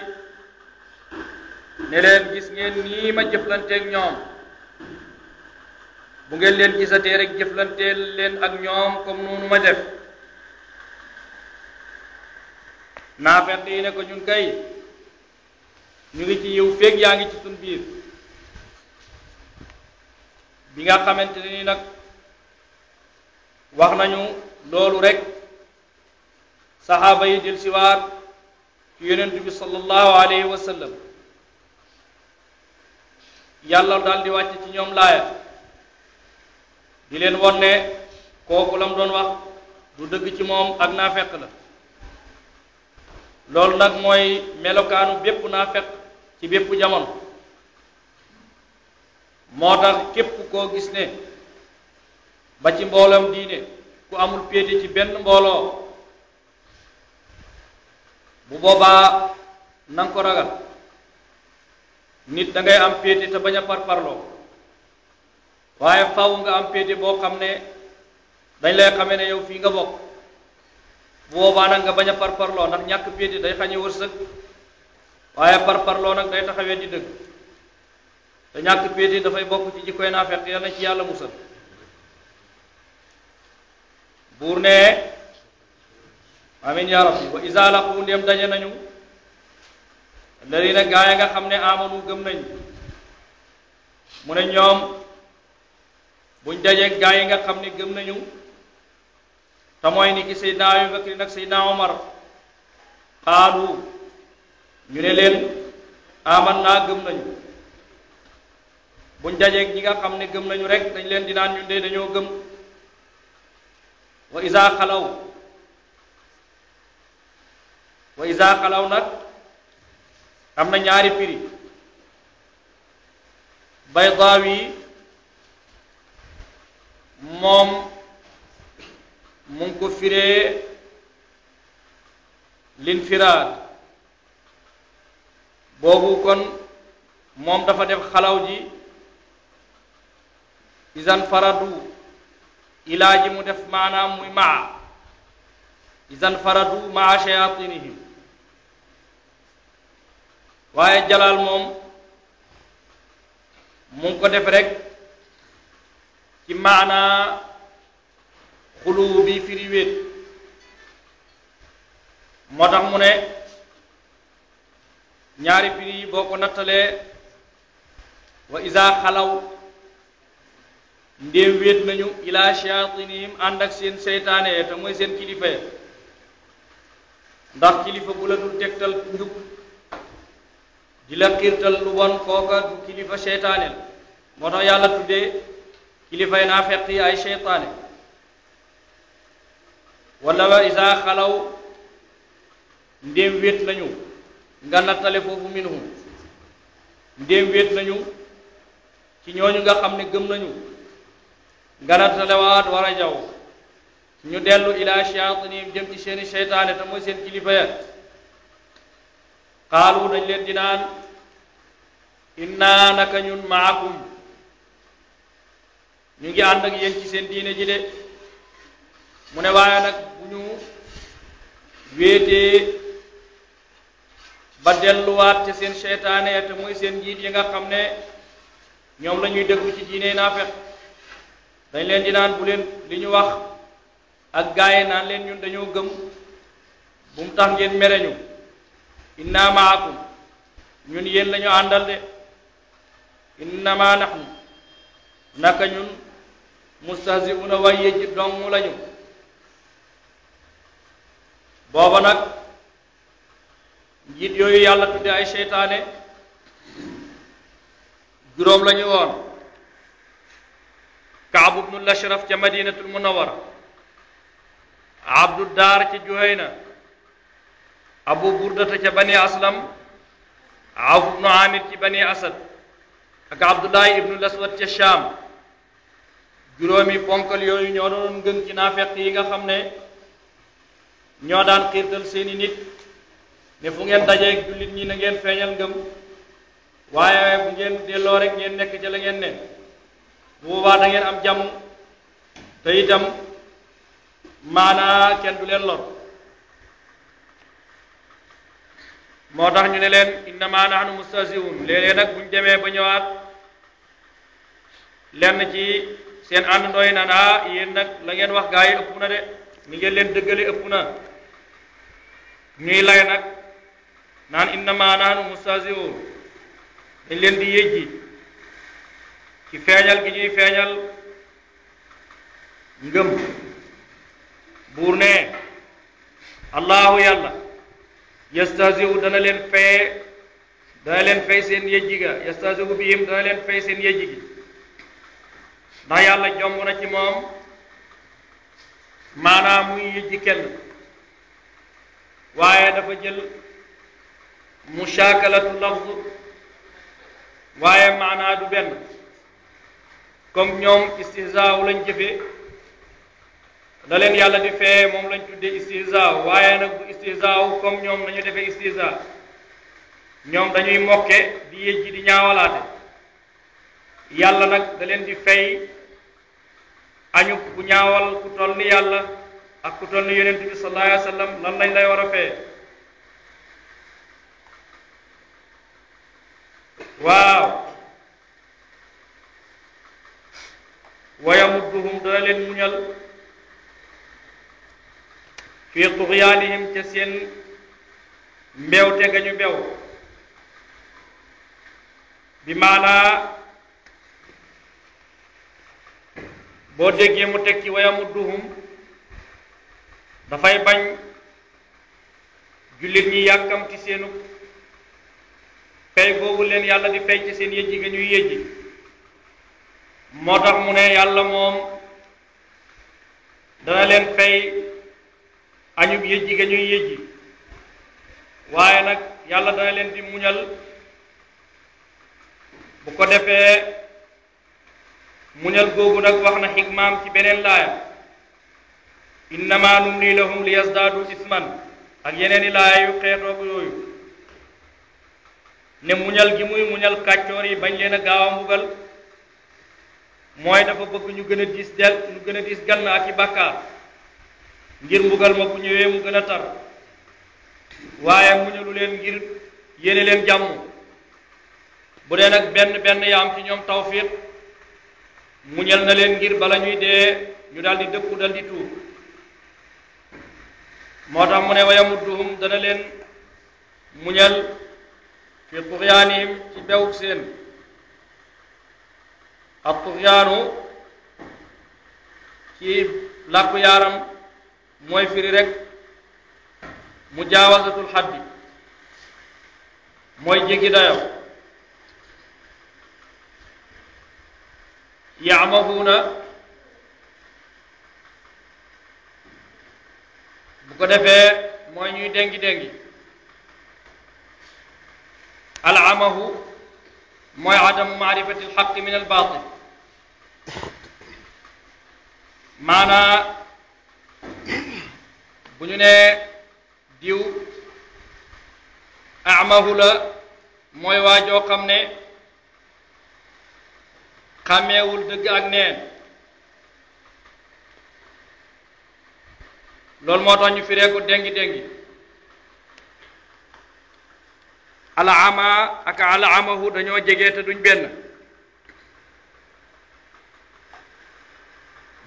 ne leen gis ngeen nii ma jëflanteeg ñoom bu ngeen leen gisatee rek jëflanteel leen ak ñoom comme noonu ma def naafeq yi ne ko ñun kay ñu ngi ci yiw feeg yaa ngi ci sun biir bi nga xamante ni nag wax nañu loolu rek saxaaba yi del siwaat ci yonent bi sallallahu alayhi wa sallam yàlla daal di wàcc ci ñoom laaya di leen won ne kooku lam doon wax du dëgg ci moom ak naafeq la loolu nag mooy melokaanu bépp naafeq ci bépp jamono moo tax képp koo gis ne ba ci mboolam diine ku amul péete ci benn mbooloo bu boobaa nanga ko ragal nit da ngay am péete te bañ a parparloo waaye faw nga am péete boo xam ne dañ lay xamee ne yow fii nga bokk bu boobaa nag nga bañ a parparloo ndax ñàkk péete day xañe wërsëg waaye parparloo nag day taxawee di dëgg te ñàkk péete dafay bokk ci jikkoy naafeq yal na ci yàlla musal buur ne amin ya rabbi wa iza laqu ndem daje nañu alladina gaa yi nga xam ne amanu gëm nañ mu ne ñoom buñ dajeeg gaa yi nga xam ne gëm nañu te mooy ni ki Seydina Abu Bakr nag Seydina Omar xaalu ñu ne leen aman naa gëm nañu buñ dajeeg ñi nga xam ne gëm nañu rek dañ leen di naan ñun de dañoo gëm wa iza xalaw nag am na ñaari firi Baydaawi moom mu ngi ko firee l'infiraad boobu kon moom dafa def xalaw ji izan faradu ilaa ji mu def maanaam muy maa izan faradu maa shayatinihim waaye Jalaal moom mu ngi ko def rek ci maanaa xulu bi firi wéet moo tax mu ne ñaari firi yi boo ko nattalee wa iza xalaw ndéem wéet nañu ila shayatinihim ànd ak seen seytaane te mooy seen kilifa ya ndax kilifa bu la dul tegtal njub di la xiirtal lu bon kooka du kilifa seytaane la moo tax yàlla tuddee kilifay naafeq yi ay seytaane wala wa isa xalaw ndéem wéet nañu nga nattale foofu minhum ndéem wéet nañu ci ñooñu nga xam ne gëm nañu nga nattale waat war a jaw ñu dellu ila shayatinihim jëm ci seeni seytaane te mooy seen kilifa ya xaalu dañ leen di naan inna naka ñun maakum ñu ngi ànd ak yéen ci seen diine ji de mu ne waaye nag bu ñu wéetee ba delluwaat ci seen seytaane te mooy seen njiit yi nga xam ne ñoom la ñuy déglu ci diine naafeq dañ leen di naan bu leen li ñu wax ak gaay naan leen ñun dañoo gëm bu mu tax ngeen mere ñu inna maakum ñun yéen la ñu àndal de innama nahnu naka ñun mustahzi'una waaye ji dong lañu booba nag njiit yooyu yàlla tudde ay seytaane juróom la ñu woon Kaab ibnul Ashraf ca Madinatul Munawwara Abdu Daar ca Juhayna Abu Burdata ca Bani Aslam Awf ibnu Amir ci Bani Asad ak Abdullahi ibnul Aswad ca Shaam juróomi ponkal yooyu ñoo doon gën ci naafeq yi nga xam ne ñoo daan xiirtal seeni nit ne fu ngeen dajeeg jullit ñi na ngeen feeñal ngëm waaye bu ngeen delloo rek ngeen nekk ca la ngeen ne bu boobaa da ngeen am jàmm te itam maanaa kenn du leen lor moo tax ñu ne leen innama nahnu mustahzi'un léeg-léeg nag buñ demee ba ñëwaat lenn ci seen àndandoo yi naan yéen nag la ngeen wax gaa yi ëpp na de ni ngeen leen dëggale ëpp na ñuy lay nag naan innama nahnu mustahzi'un dañ leen di yëjji ci feeñal gi ñuy feeñal ngëm buur ne allahu yàlla yastahzi'u dana leen fay seen yëjji ga yastahzi'u bihim dana leen fay seen yëjji gi ndax yàlla jomb na ci moom maanaam muy yëjji kenn waaye dafa jël mushakalatu lafz waaye maanaa du benn comme ñoom istihzaaw lañ jëfe da leen yàlla di fee moom lañ tuddee istihzaaw waaye nag du istihzaaw comme ñoom nañu defee istihzaa ñoom dañuy mokke di yëjji di ñaawalaate yàlla nag da leen di fay añu ku ñaawal ku toll ni yàlla ak ku toll ni yonent bi sallallahu alayhi wa sallam lan lañ lay war a fee waaw wa yamudduhum dana leen muñal fi tughyanihim ca seen mbewte ga ñu bew bi maanaa boo déggee mu teg ci wayamudduhum dafay bañ jullit ñi yàkkamti seenu fay googu leen yàlla di fay ci seen yëjji ga ñuy yëjji moo tax mu ne yàlla moom dana leen fay añub yëjji ga ñuy yëjji waaye nag yàlla dana leen di muñal bu ko defee muñal googu nag wax na xikmaam ci beneen laaya innama numli lahum li yazdaadu isman ak yeneen i laaya yu xeetoogu yooyu ne muñal gi muy muñal kàccoor yi bañ leen a gaaw a mbugal mooy dafa bëgg ñu gën a diis gann ak i bàkkaar ngir mbugal ma bu ñëwee mu gën a tar waaye muñalu leen ngir yéene leen jàmm bu dee nag benn yaam ci ñoom tawfiq muñal na leen ngir bala ñuy dee ñu daldi dëkku daldi tuub moo tax mu ne wayamudduhum dana leen muñal fi tughyanihim ci bewuk seen ak tughyaanu ci làkku yaaram mooy firi rek mujaawazatul xaddi mooy jéggi dayo yaamahuuna bu ko defee mooy ñuy déngi alamahu mooy adamu maarifati alxaqi min albaatil maanaa bu ñu nee diw amahu la mooy waajoo xam ne xàmmeewul dëgg ak neen loolu moo tax ñu firee ko déngi alama ak alamahu dañoo jege te duñ benn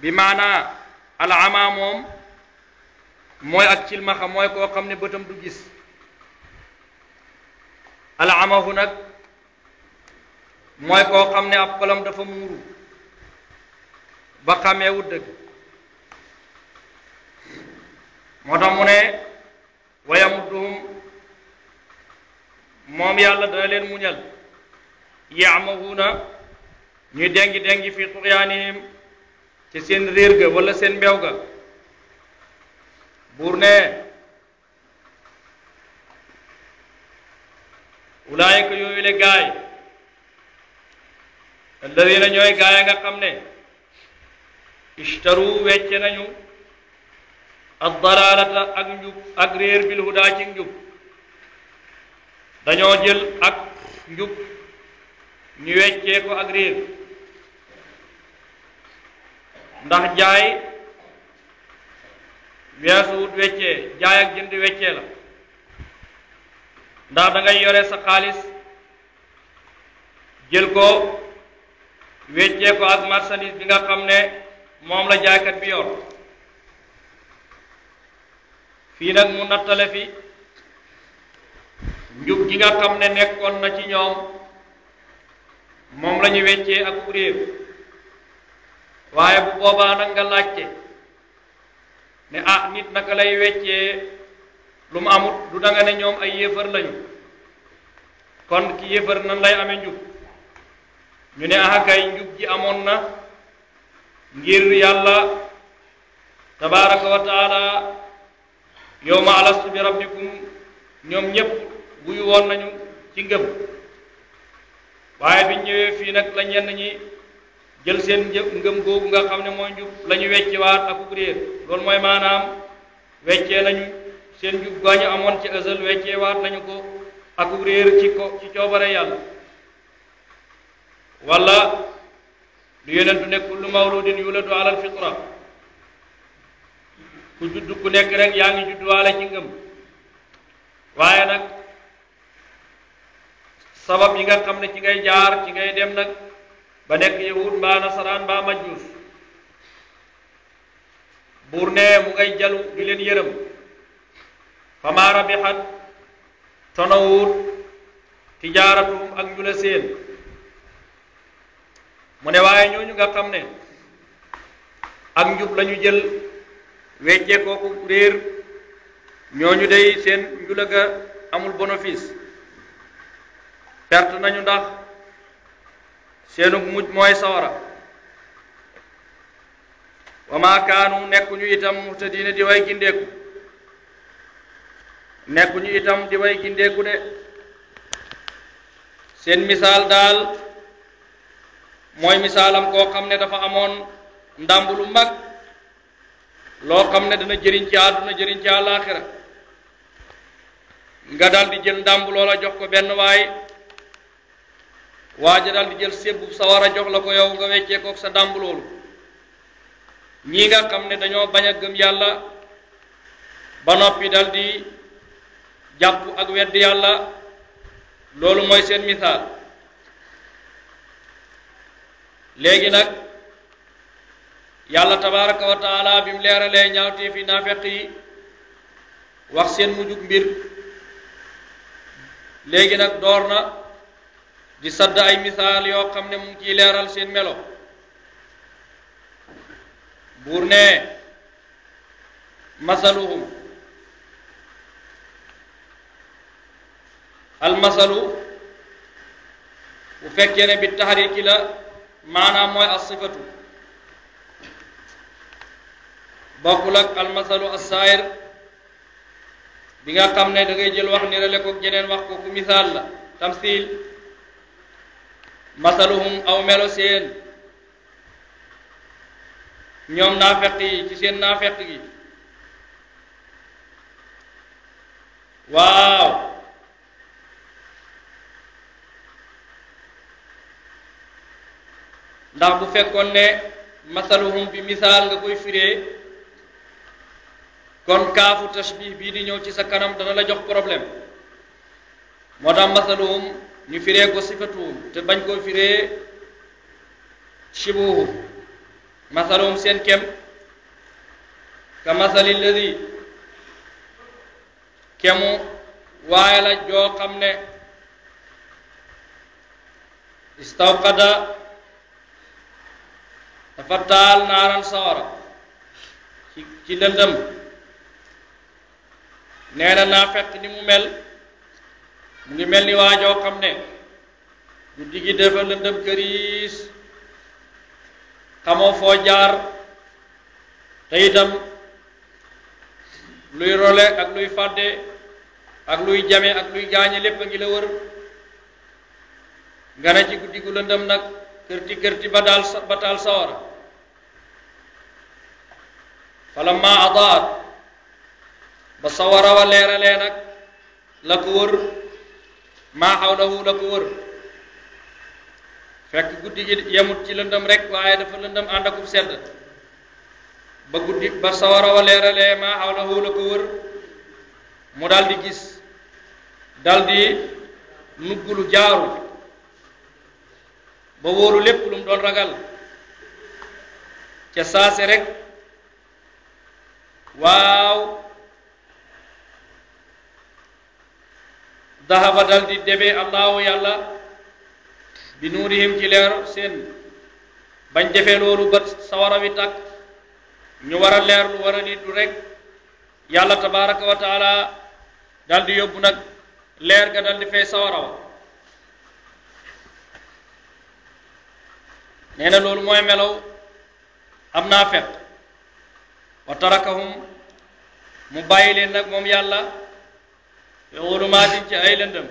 bi maanaa alama moom mooy ak cilmaxa mooy koo xam ne bëtam du gis alamahu nag mooy koo xam ne ab xolam dafa muuru ba xàmmeewut dëgg moo tax mu ne wayamudduhum moom yàlla dana leen muñal yaamahuuna ñuy déngi fi tughyaanihim ci seen réer ga wala seen mbew ga buur ne ulaayika yooyu le gaay alladina ñooy gaay a nga xam ne ishtaru wecce nañu ad-dalaalata ak njub ak réer bil hudaa ci njub dañoo jël ak njub ñu weccee ko ak réer ndax jaay weesuwut weccee jaay ak jënd weccee la ndax da ngay yore sa xaalis jël ko weccee ko ak marchandise bi nga xam ne moom la jaaykat bi yor fii nag mu nattale fi njub gi nga xam ne nekkoon na ci ñoom moom la ñu weccee ak réer waaye bu boobaa nag nga laajte ne nit naka lay weccee lu mu amut du danga ne ñoom ay yéefar lañu kon ki yéefar nan lay amee njub ñu ne kay njub ji amoon na ngir yàlla tabaraka wa taala yawma alastu bi rabbikum ñoom ñépp buyu woon nañu ci ngëm waaye biñ ñëwee fii nag la ñenn ñi jël seen ngëm googu nga xam ne mooy njub la ñu weccewaat ak réer loolu mooy maanaam weccee nañu seen njub gaa ñu amoon ci ësal wecceewaat nañu ko ak réer ci coobare yàlla wala lu yonentu ne kullu mawludin yuladu ala alfitra ku judd ku nekk rek yaa ngi judduwaale ci ngëm waaye nag sabab yi nga xam ne ci ngay jaar ci ngay dem nag ba nekk yahud mbaa nasaraan mbaa majus buur ne mu ngay jalu di leen yërëm fama rabihat tonowut tijaaratum ak njula seen mu ne waaye ñooñu nga xam ne ak njub lañu jël weccee kooku réer ñooñu day seen njula ga amul bénéfice perte nañu ndax seenug mujj mooy sawara wa ma kaanu nekkuñu itam muhtadiina di way gindeeku nekkuñu itam di way gindeeku de seen misaal daal mooy misaalam koo xam ne dafa amoon ndàmb lu mag loo xam ne dana jëriñ ci àdduna jëriñ ci àllaaxira nga dal di jël ndàmb loola jox ko benn waaja dal di jël sébbu sawara jox la ko yow nga weccee kook sa ndàmb loolu ñii nga xam ne dañoo bañ a gëm yàlla ba noppi dal di jàpp ak wedd yàlla loolu mooy seen misaal léegi nag yàlla tabaraka wa taala bi mu leeralee ñaawtee fi naafeq yi wax seen mujjug mbir léegi nag door na di sadd ay misaal yoo xam ne mu ngi ciy leeral seen melo buur ne masaluhum almasalu bu fekkee ne bi taxariki la maanaam mooy as-sifatu bokkul ak almasalu as-saayir bi nga xam ne da ngay jël wax nirale ko jeneen wax ko ku misaal la tamsil masaluhum aw melo seen ñoom naafeq yi ci seen naafeq gi waaw ndax bu fekkoon ne masaluhum bi misaal nga koy firee kon kaafu tashbih bii di ñëw ci sa kanam dana la jox problème moo tax masaluhum ñu firee ko sifatuhum te bañ koo firee shibuhum masaluhum seen kem ka masali ladi kemu waaye la joo xam ne istawqada dafa taal naaran sawara ci lëndëm nee na naa fekk ni mu mel mu ngi mel ni waajoo xam ne guddi gi dafa lëndëm këriis xamoo foo jaar te itam luy role ak luy fàdde ak luy jame ak luy gaañe lépp a ngi la wër nga ne ci guddi gu lëndëm nag kërti ba taal sawara falamma adaat ba sawara wa leeralee nag la ko wër maa xawlahu la ko wër fekk guddi gi yemut ci lëndëm rek waaye dafa lëndëm ànd akub sedd ba sawara wa leeralee maa xawlahu la ko wër mu dal di gis dal di nuggulu jaaru ba wóolu lépp lu mu doon ragal ca saase rek waaw dahaba dal di debe allahu yàlla bi nuurihim ci leer seen bañ defee loolu ba sawara wi tàkk ñu war a leer lu war a nit du rek yàlla tabaraka wa taala dal di yóbbu nag leer ga dal di fay sawara wa nee na loolu mooy melaw am naa fekk wa tarakahum mu bàyyi leen nag moom yàlla fi zulumaatin ci ay lëndëm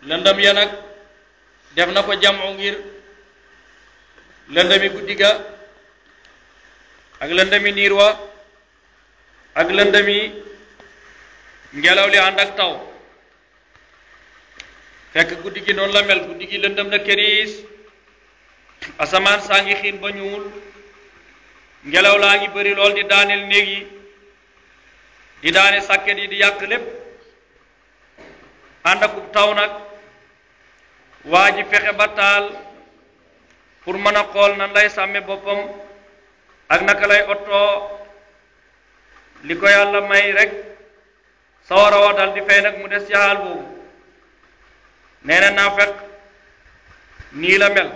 lëndëm ya nag def na ko jamu ngir lëndëmi guddi ga ak lëndëmi niir wa ak lëndëmi ngelaw li ànd ak taw fekk guddi gi noonu la mel guddi gi lëndëm na këriis asamaan saa ngi xiin ba ñuul ngelaw laa ngi bëri lool di daaneel néeg yi di daane sàkket yi di yàq lépp ànd akub taw nag waa ji fexe ba taal pour mën a xool nan lay sàmme boppam ak naka lay ottoo li ko yàlla may rek sawara wa dal di fay nag mu des ci xaal boobu nee na naafeq nii la mel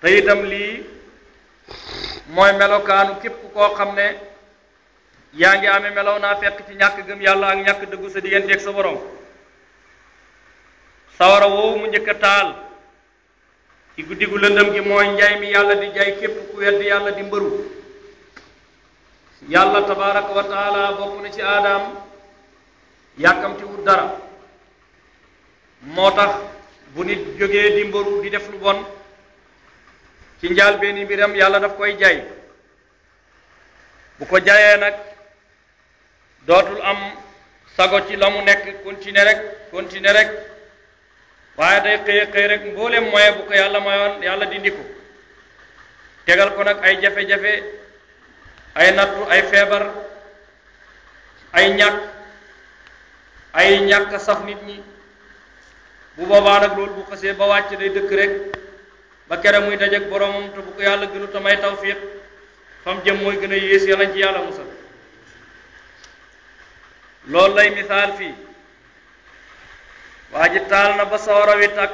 te itam lii mooy melokaanu képp koo xam ne yaa ngi amee melow naafeq ci ñàkk gëm yàlla ak ñàkk dëggu sa digganteeg sa borom sawara woowu mu njëkk a taal ci guddi gu lëndëm gi mooy njaay mi yàlla di jaay képp ku weddi yàlla di mbëru yàlla tabaraka wa taala bokk na ci aadaam yàkkamti wut dara moo tax bu nit jógee di mbëru di def lu bon ci njaal benn mbiram yàlla daf koy jaay bu ko jaayee nag dootul am sago ci la mu nekk continuer rek waaye day xëy rek mboolem moye bu ko yàlla mayoon yàlla dindi ko tegal ko nag ay jafe-jafe ay nattu ay feebar ay ñàkk saf nit ñi bu boobaa nag loolu bu xasee ba wàcc day dëkk rek ba kere muy dajeek boromam te bu ko yàlla gënu te may tawfiq fam jëm mooy gën a yées yàlla ci yàlla musal loolu lay misaal fii waa ji taal na ba sawara wi tàkk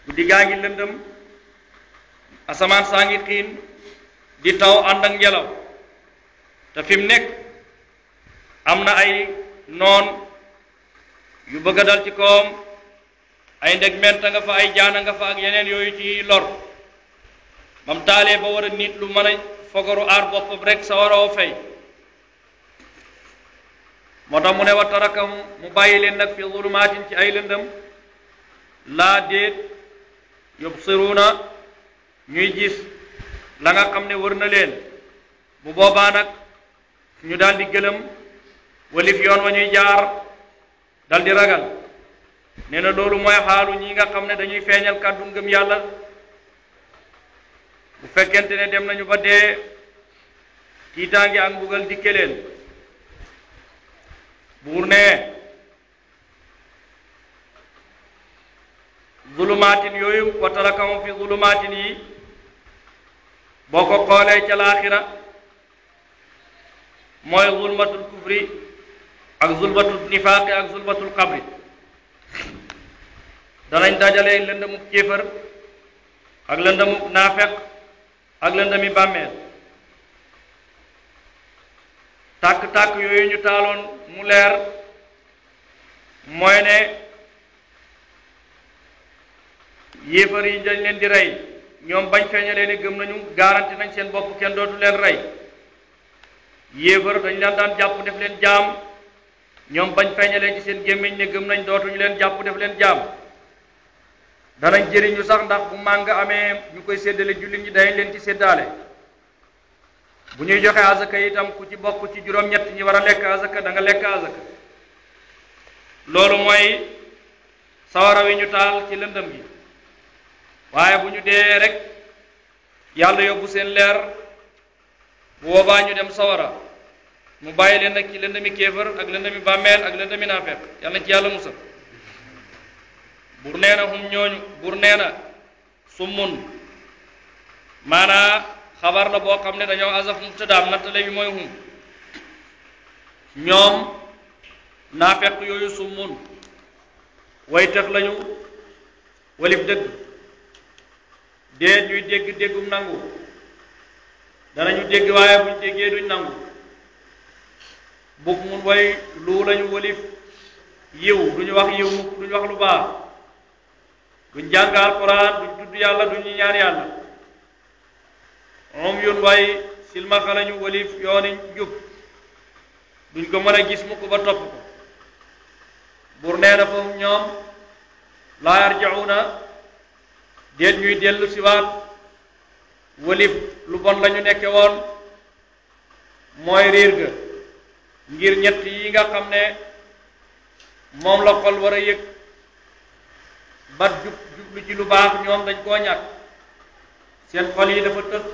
guddi gaa ngi lëndëm asamaan saa ngi xiin di taw ànd ak ngelaw te fi mu nekk am na ay noon yu bëgg a dal ci kawam ay ndeg menta nga fa ay jaana nga fa ak yeneen yooyu ci lor bam taalee ba war a nit lu mën a fogaru aar boppam rek sawara wa fay moo tax mu ne wa tarakahum mu bàyyi leen nag fi zulumaatin ci ay lëndëm laa déet yubsiruuna ñuy gis la nga xam ne wër na leen bu boobaa nag ñu daal di gëlëm walif yoon wa ñuy jaar dal di ragal nee na loolu mooy xaalu ñi nga xam ne dañuy feeñal kàddu ngëm yàlla bu fekkente ne dem nañu ba dee tiitaangi ak mbugal dikke leen buur ne zulumaatin yooyu wa tarakahum fi zulumaatin yi boo ko xoolee ca laaxira mooy zulmatul kufri ak zulmatul nifaaqi ak zulmatul qabri danañ dajale lëndamuk kéefër ak lëndamuk naafeq ak lëndami bàmmeel tàkk-tàkk yooyu ñu taaloon mu leer mooy ne yéefar yi dañ leen di rey ñoom bañ feeñalee ne gëm nañu garanti nañ seen bopp kenn dootu leen rey yéefar dañ leen daan jàpp def leen jaam ñoom bañ feeñalee ci seen gémmiñ ne gëm nañ dootuñu leen jàpp def leen jaam danañ jëriñu sax ndax bu màng amee ñu koy séddale jullit ñi dañ leen ci séddaale bu ñuy joxe azaka itam ku ci bokk ci juróom-ñett ñi war a lekk azaka da nga lekk azaka loolu mooy sawara wi ñu taal ci lëndëm gi waaye bu ñu dee rek yàlla yóbbu seen leer bu boobaa ñu dem sawara mu bàyyi leen nag ci lëndëmi kéefër ak lëndëmi bàmmeel ak lëndëmi naafeq yàlla ci yàlla musal bur nee na hum ñooñu bur nee na summun maanaa xabar la boo xam ne dañoo asaf mubtadaam nattale bi mooy hum ñoom naafeq yooyu summun way tëx lañu walif dëgg déet ñuy dégg déggum nangu danañu dégg waaye buñ déggee duñ nangu bug mun way lu lañu walif yiw duñu wax yiw mukk duñu wax lu baax duñ jàng alquran duñ tudd yàlla duñu ñaan yàlla moom yun way silmaxa lañu walif yooni jub duñ ko mën a gis mukk ba topp ko bur nee na foofu ñoom laa yarjauna déet ñuy dellu siwaat walif lu bon lañu nekke woon mooy riir ga ngir ñett yi nga xam ne moom la xol war a yëg bat jublu ci lu baax ñoom dañ koo ñàkk seen xol yi dafa tëx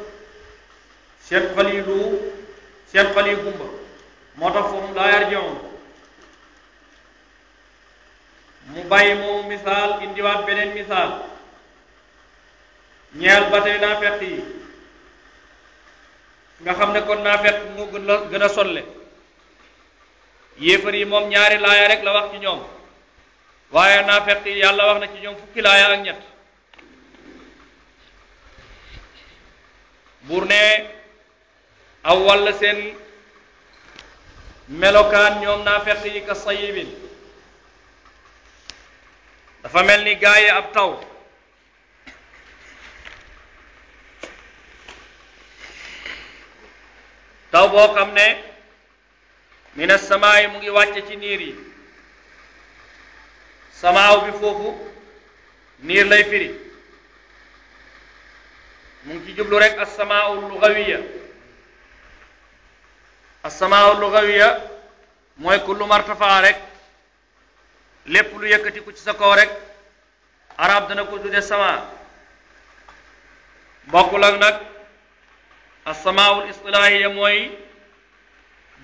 seen xol yi lu seen xol yi gumba moo tax foofu laa yarjiun mu bàyyi moomu misaal indiwaat beneen misaal ñeel ba tey naafeq yi nga xam ne kon naafeq moo gën a sonle yéefar yi moom ñaari laaya rek la wax ci ñoom waaye naafeq yi yàlla wax na ci ñoom fukki laaya ak ñett buur ne aw walla seen melokaan ñoom naafeq yi ka sayibin dafa mel ni gaaye ab taw taw boo xam ne mina samaayi mu ngi wàcce ci niir yi samaaw bi foofu niir lay firi mu ngi ci jublu rek as-samaa'u lugawiya as-samaa'u lugawiya mooy kullu martafaa rek lépp lu yëkkatiku ci sa kaw rek arab dana ko tudde sama bokkul ak nag as-samaa'ul istilaahiya mooy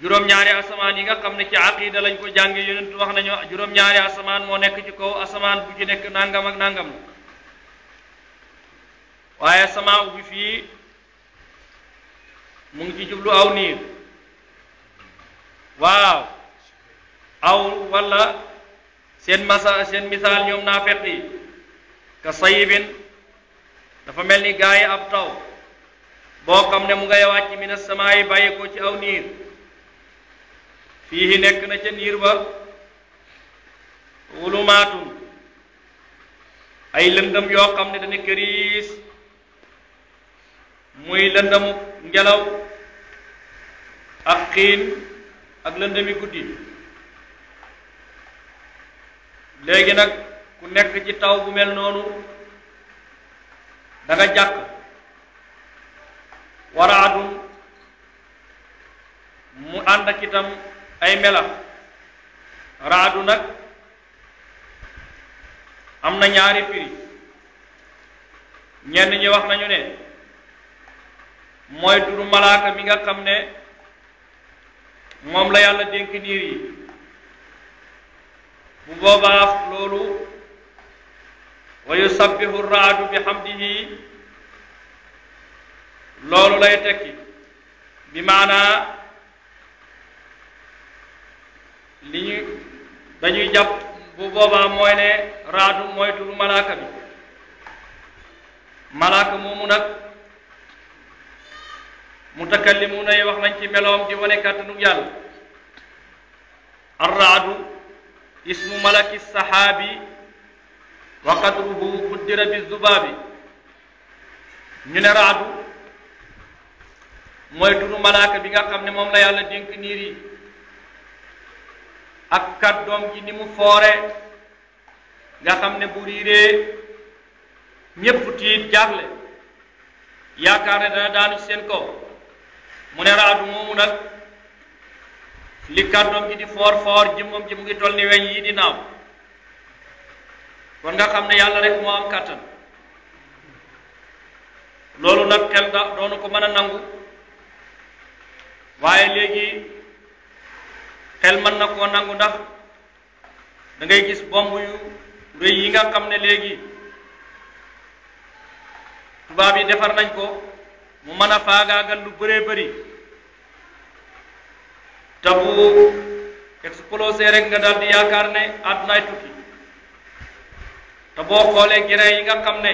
juróom-ñaari asamaan yi nga xam ne ci aqida lañ ko jànge yonent wax nañu juróom-ñaari asamaan moo nekk ci kaw asamaan bu ci nekk nangam ak nangam la waaye samaa bi fii mu ngi ci jublu aw niir waaw aw walla seen misaal ñoom naafeq yi ka sayibin dafa mel ni gaa yi ab taw boo xam ne mu ngay wàcc mina samaa yi bàyyi ko ci aw niir fii nekk na ca niir ba wulumaatun ay lëndëm yoo xam ne dana këriis muy lëndëmu ngelaw ak xiin ak lëndëmi guddi léegi nag ku nekk ci taw bu mel noonu da nga jàq waraadun mu ànd ak itam ay melax raadu nag am na ñaari firi ñenn ñi wax nañu ne mooy turu malaaka mi nga xam ne moom la yàlla dénk niir yi bu boobaa loolu wa yusabbihu raadu bi hamdihi loolu lay tekki bi maanaa li ñu dañuy jàpp bu boobaa mooy ne raadu mooy turu malaaka bi malaaka moomu nag mutakallimuna yi wax nañ ci meloom di wane kàttanu yàlla arraadu ismu malaki sahaabi wa qadruhu quddira bi zubaabi ñu ne raadu mooy turu malaaka bi nga xam ne moom la yàlla dénk niir yi ak kàddoom ji ni mu foore nga xam ne bu riiree ñépp tiit jaaxle yaakaar ne dana daanu ci seen kaw mu ne raadu moomu nag li kàddoom ji di foor jëmmam ji mu ngi toll ni weñ yi di naaw kon nga xam ne yàlla rek moo am kàttan loolu nag xel doonu ko mën a nangu waaye léegi xel mën na koo nangu ndax da ngay gis bomb yu rëy yi nga xam ne léegi tubaab yi defar nañ ko mu mën a faagaagal lu bëree bëri te bu explosé rek nga daal di yaakaar ne àddunaay tukki te boo xoolee grain yi nga xam ne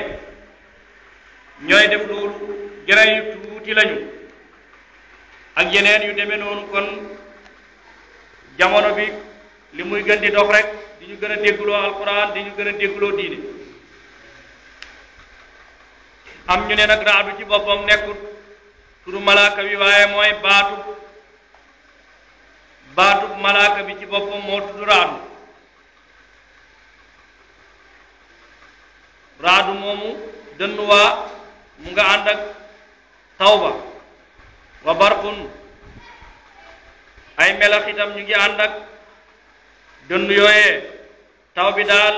ñooy def loolu grain yu tuuti lañu ak yeneen yu demee noonu kon jamono bi li muy gën di dox rek di ñu gën a déggloo alquran di ñu gën a déggloo diine am ñu ne nag raadu ci boppam nekkul turu malaaka bi waaye mooy baatub malaaka bi ci boppam moo tudd raadu moomu dënnuwaa mu nga ànd ak tawba wa barqun ay melax itam ñu ngi ànd ak dënn yooyee taw bi daal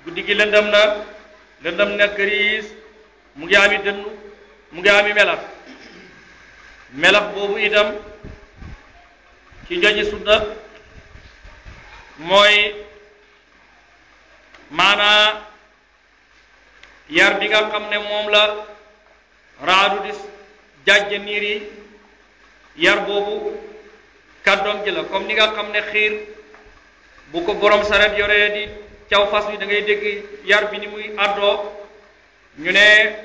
guddi gi lëndëm na këriis mu ngi ami dënn mu ngi ami melax boobu itam ci joji sunna mooy maanaa yar bi nga xam ne moom la raadu di jàjj niir yi yar boobu kàddoom ji la comme ni nga xam ne xiir bu ko borom saret yoree di caw fas wi da ngay dégg yar bi ni muy àddoo ñu ne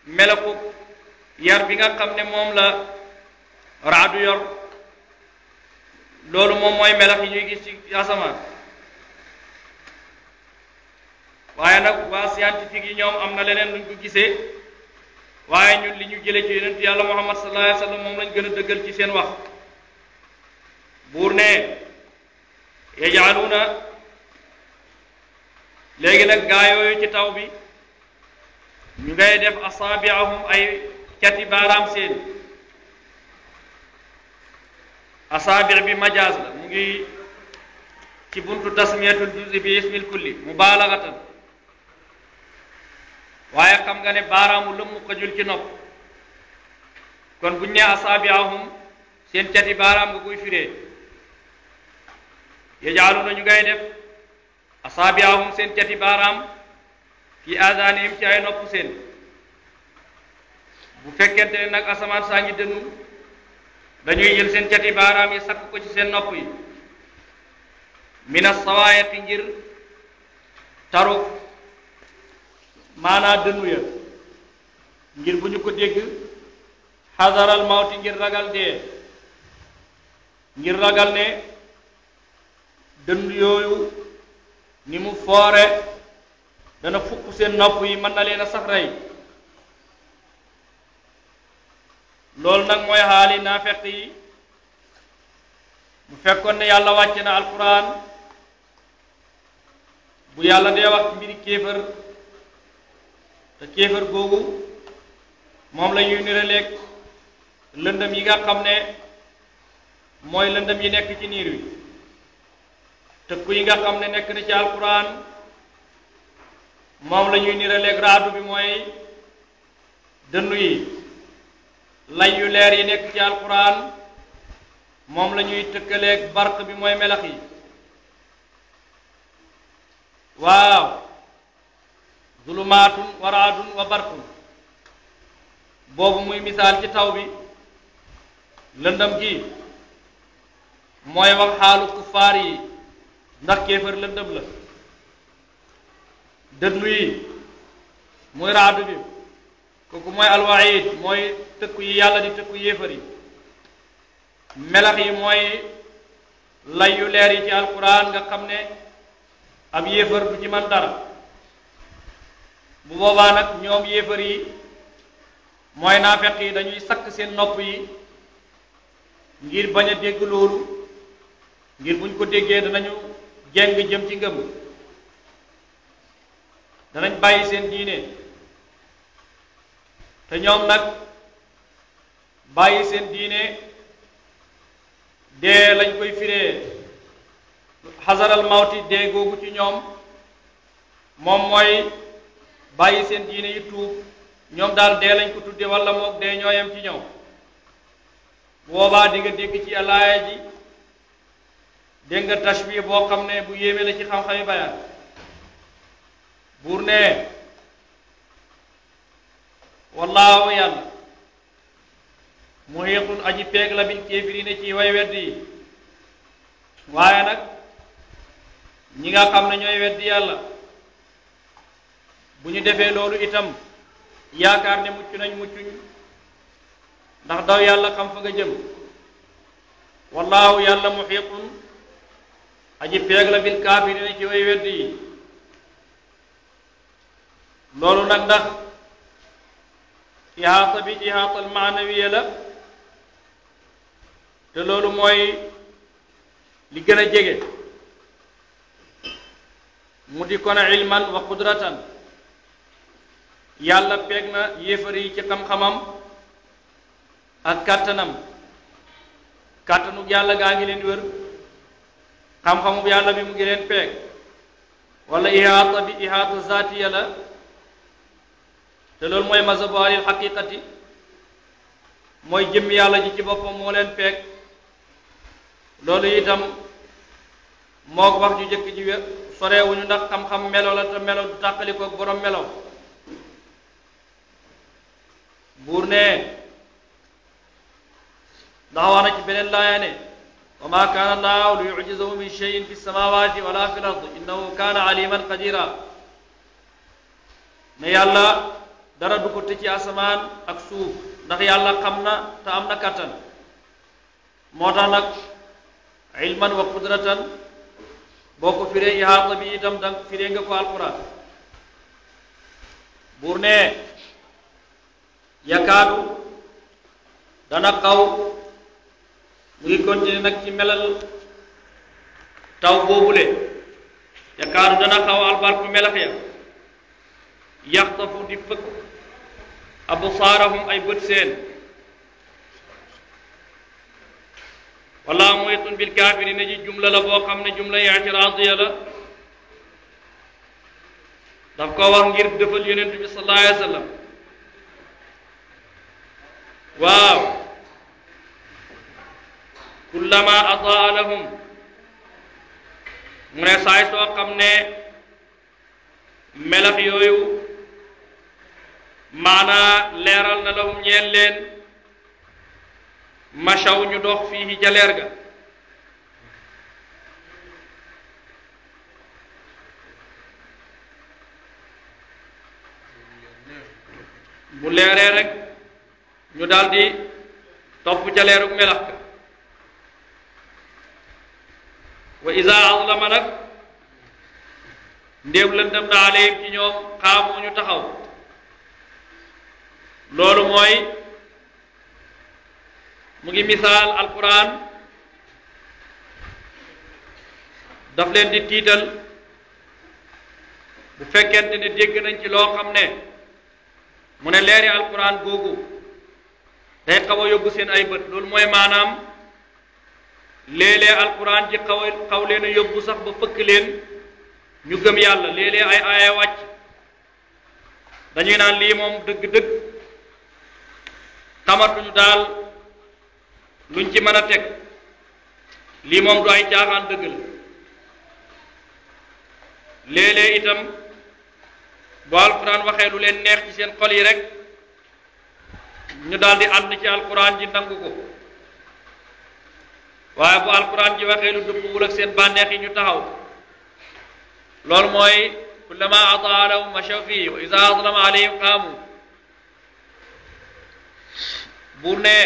melaku yar bi nga xam ne moom la raadu yor loolu moom mooy melax yi ñuy gis ci asamaan waaye nag waa scientifique yi ñoom am na leneen luñ ko gisee waaye ñun li ñu jëlee ci yonent yàlla muhammad sallallahu alayhi wa sallam moom lañ gën a dëggal ci seen wax buur ne yajaaluuna léegi nag gaa yooyu ci taw bi ñu ngay def asaabiahum ay cati baaraam seen asaabi bi majaaz la mu ngi ci buntu tasmiyatul juzi bi ismil kulli mubaalaghatan waaye xam nga ne baaraamu lëmm xajul ci nopp kon buñ ne asaabiahum seen cati baaraam nga koy firee yajaaluna ñu ngay def asaabiahum seen cati baaraam fi aadaanihim ci ay nopp seen bu fekkente ne nag asamaan saa ngi dënnu dañuy jël seen cati baaraam yi sakk ko ci seen nopp yi mina sawaayati ngir taru maanaa dënnu ya ngir bu ñu ko dégg xadaral mawti ngir ragal dee ngir ragal ne dënnu yooyu ni mu foore dana fukk seen nopp yi mën na leen a sax rey loolu nag mooy xaali naafeq yi bu fekkoon ne yàlla wàcce na alquran bu yàlla dee wax mbiri kéefër te kéefër googu moom la ñuy niraleeg lëndëm yi nga xam ne mooy lëndëm yi nekk ci niir wi tëkku yi nga xam ne nekk na ci alquran moom la ñuy niraleeg raadu bi mooy dënnu yi lay yu leer yi nekk ci alquran moom la ñuy tëkkaleeg barq bi mooy melax yi waaw zulumaatun wa raadun wa barqun boobu muy misaal ci taw bi lëndëm gi mooy wax xaalu kuffaar yi ndax kéefër lëndëm la dënnu yi muy raadu bi kooku mooy alwaid mooy tëkku yi yàlla di tëkku yéefar yi melax yi mooy lay yu leer yi ci alquran nga xam ne ab yéefar du ci man dara bu boobaa nag ñoom yéefar yi mooy naafeq yi dañuy sakk seen nopp yi ngir bañ a dégg loolu ngir buñ ko déggee danañu jeng jëm ci ngëm danañ bàyyi seen diine te ñoom nag bàyyi seen diine dee lañ koy firee xasaral mawti dee googu ci ñoom moom mooy bàyyi seen diine yi tuub ñoom daal dee lañ ko tudde wala moog dee ñooyam ci ñoom boobaa di nga dégg ci alaaya ji dégg nga tashbih boo xam ne bu yéeme la ci xam-xami bayaan buur ne wallaahu yàlla muhiitun aji peeg la bil kaafiriina ci way weddi yi waaye nag ñi nga xam ne ñooy weddi yàlla bu ñu defee loolu itam yaakaar ne mucc nañ muccuñ ndax daw yàlla xam fa nga jëm wallaahu yàlla muhiitun aji peeg la bil kaafiriina ci way weddi yi loolu nag ndax ihaata bi ihaatal maanawiya la te loolu mooy li gën a jege mu di kon ilman wa qudratan yàlla peeg na yéefar yi ci xam-xamam ak kàttanam kàttanu yàlla gaa ngi leen wër xam-xamu yàlla bi mu ngi leen peeg wala ihaata bi ihaata zaatiya la te loolu mooy mazhabu alil xaqiqati mooy jëmm yàlla ji ci boppam moo leen peeg loolu itam moo ko wax ju jëkk ji sorewuñu ndax xam-xam melo la te melo du tàqalikook borom melo buur ne ndax wax na ci beneen laaya ne wa ma kaana allahu li yujizahu min cheyin fi samawati wala fi l ard innahu kaana aliman qadira ne yàlla dara du ko tëj ci asamaan ak suuf ndax yàlla xam na te am na kattan moo tax nag ilman wa qudratan boo ko firee ihaata bi itam dang firee nga ko alquran buur ne yakaadu dana xaw mu ngi continuer nag ci melal taw boobule yakaadu dana xaw albarku melax ya yaxtafu di fëkk absaarahum ay bët seen wala muhitun bil kaafirina ji jumla la boo xam ne jumla i'tiraadiya la daf ko wax ngir defal yonent bi sallallahu alayhi wa sallam waaw kullama ataa lahum mu ne saay soo xam ne melax yooyu maanaa leeral na lahum ñeel leen machaw ñu dox fii ca leer ga bu leeree rek ñu daldi topp ca leerug melax ka wa iza azlama nag ndéem lëndëm na aleyhim ci ñoom xaamu ñu taxaw loolu mooy mu ngi misaal alquran daf leen di tiital bu fekkente ne dégg nañ ci loo xam ne mu ne leeri alquran googu day xaw a yóbbu seen ay bët loolu mooy maanaam léeg-léeg alquran ji xaw leen a yóbbu sax ba fëkk leen ñu gëm yàlla léeg-léeg ay aaya wàcc dañuy naan lii moom dëgg-dëgg xamatuñu daal luñ ci mën a teg lii moom du ay caaxaan dëgg la léeg-léeg itam boo alquran waxee lu leen neex ci seen xol yi rek ñu daal di ànd ci alquran ji nangu ko waaye bu alquran ji waxee lu dëppwul ak seen bànneex yi ñu taxaw loolu mooy kullama ataa lahum mashaw fii wa iza azlama alayhim qaamu buur ne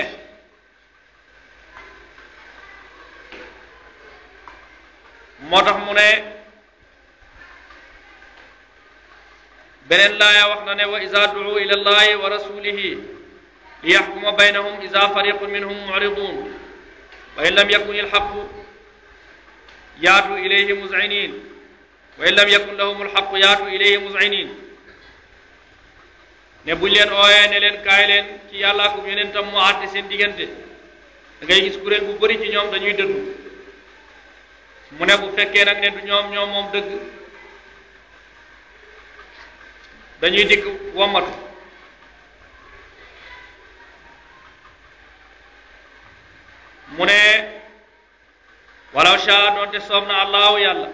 moo tax mu ne beneen laaya wax na ne wa iza duu ila allahi wa rasulihi li yaxkuma baynahum iza fariqun minhum muridun wa in lam yakun ilxaqu yaatu ilayhi muz'inin wa in lam yakun lahum alxaqu yaatu ilayhi muz'inin ne buñ leen ooyee ne leen kaay leen ci yàllaa ko yonentam mu àtte seen diggante da ngay gis kuréel bu bëri ci ñoom dañuy dëddu mu ne bu fekkee nag ne du ñoom moom dëgg dañuy dikk wommatu mu ne walaw shaa doonte soob na allahu yàlla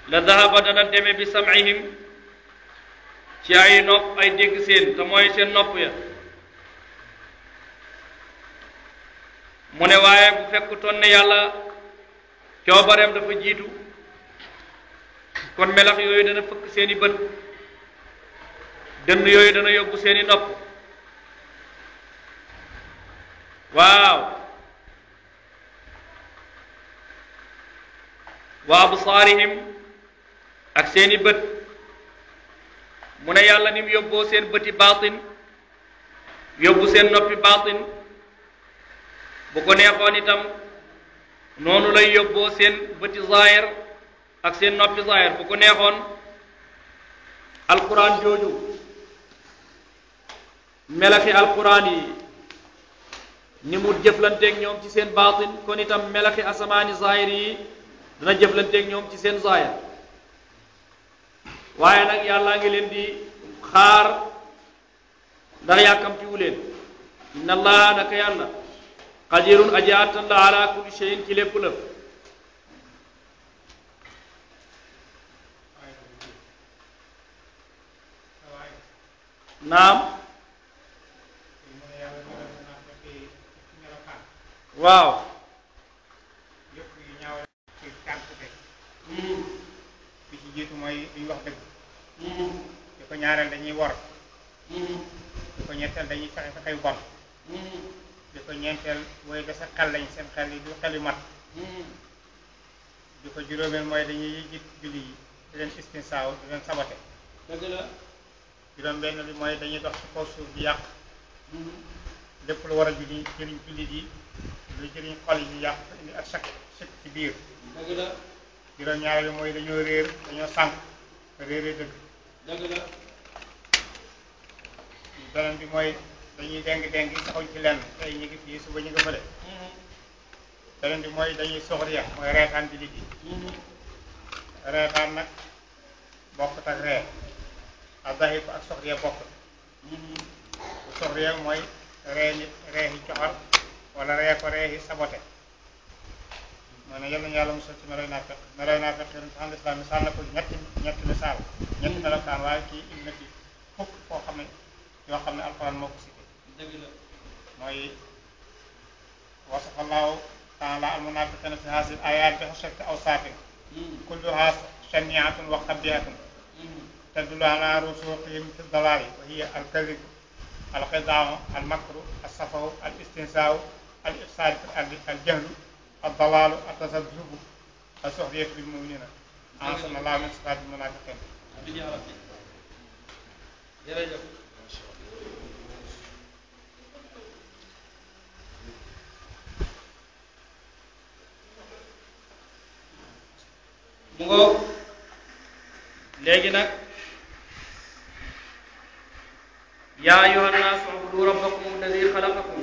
la dahaba dana deme bi sam'ihim ci ay nopp ay dégg seen te mooy seen nopp ya mu ne waaye bu fekkutoon ne yàlla coobareem dafa jiitu kon melax yooyu dana fëkk seeni bët dënn yooyu dana yóbbu seeni nopp waaw wa absaarihim ak seeni bët mu ne yàlla ni mu yóbboo seen bëti baatin yóbbu seen noppi baatin bu ko neexoon itam noonu lay yóbboo seen bëti zaahir ak seen noppi zaahir bu ko neexoon alquran jooju melaxi alquran yi ni mu jëflanteeg ñoom ci seen baatin kon itam melaxi asamaani zaahir yi dana jëflanteeg ñoom ci seen zaahir waaye nag yàllaa ngi leen di xaar ndax yàkkamtiwu leen inna allaha naka yàlla qadirun aji attan la ala kulli shay'in ci lépp lëf naam waaw yëpp yu ñaaw ci cànkute bi ci jiitu mooy duñ wax dëgg di ko ñaareel dañuy wor di ko ñetteel dañuy fexe fexey bon di ko ñeenteel mooy dasa xel lañ seen xel yi du xel yu mat di ko juróomeel mooy dañuy yëjit julli yi di leen istinsaaw di leen sabote dëgg la juróom benn bi mooy dañuy dox ci kaw suuf di yàq lépp lu war a jëriñ jullit yi lu jëriñ xol yi ñu yàq indi ak chaque ci biir dëgg la juróom ñaareel bi mooy dañoo réer dañoo sànq réeree dëgg dëgg la beneen bi mooy dañuy déng saxuñ ci lenn tey ñu ngi fii suba ñu nga fële beneen bi mooy dañuy soxriya mooy reetaan jullit yi reetaan nag bokkut ak ree ak daxiku ak soxriya bokkut soxriya mooy ree nit reexi coxar wala ree ko reexi sabote moo ne yal nañu yàlla musal ci meloy naafeq yoon ci xam islam misaal na ko ñetti misaal ñetti melokaan waaye kii indi na fi fukk foo xam ne yoo xam ne alxuraan moo ko cité dëgg la mooy wasafa allahu taala almunafiqina fi hasil ayat bi xasharti awsaatin kulluha shaniatun wa qabihatun tadullu ala rusuqihim fi dalali wa hiya alkadib alxidaau almakru alsafahu alistinsaau alifsaad aljahlu aldalaalu altasabubu alsoxriyatu lilmuminina ansana allah min sifaat almunafiqin jërëjëf mu ngoo léegi nag yaa ayyuha nnaasu ubudu rabbakum alladi xalaqakum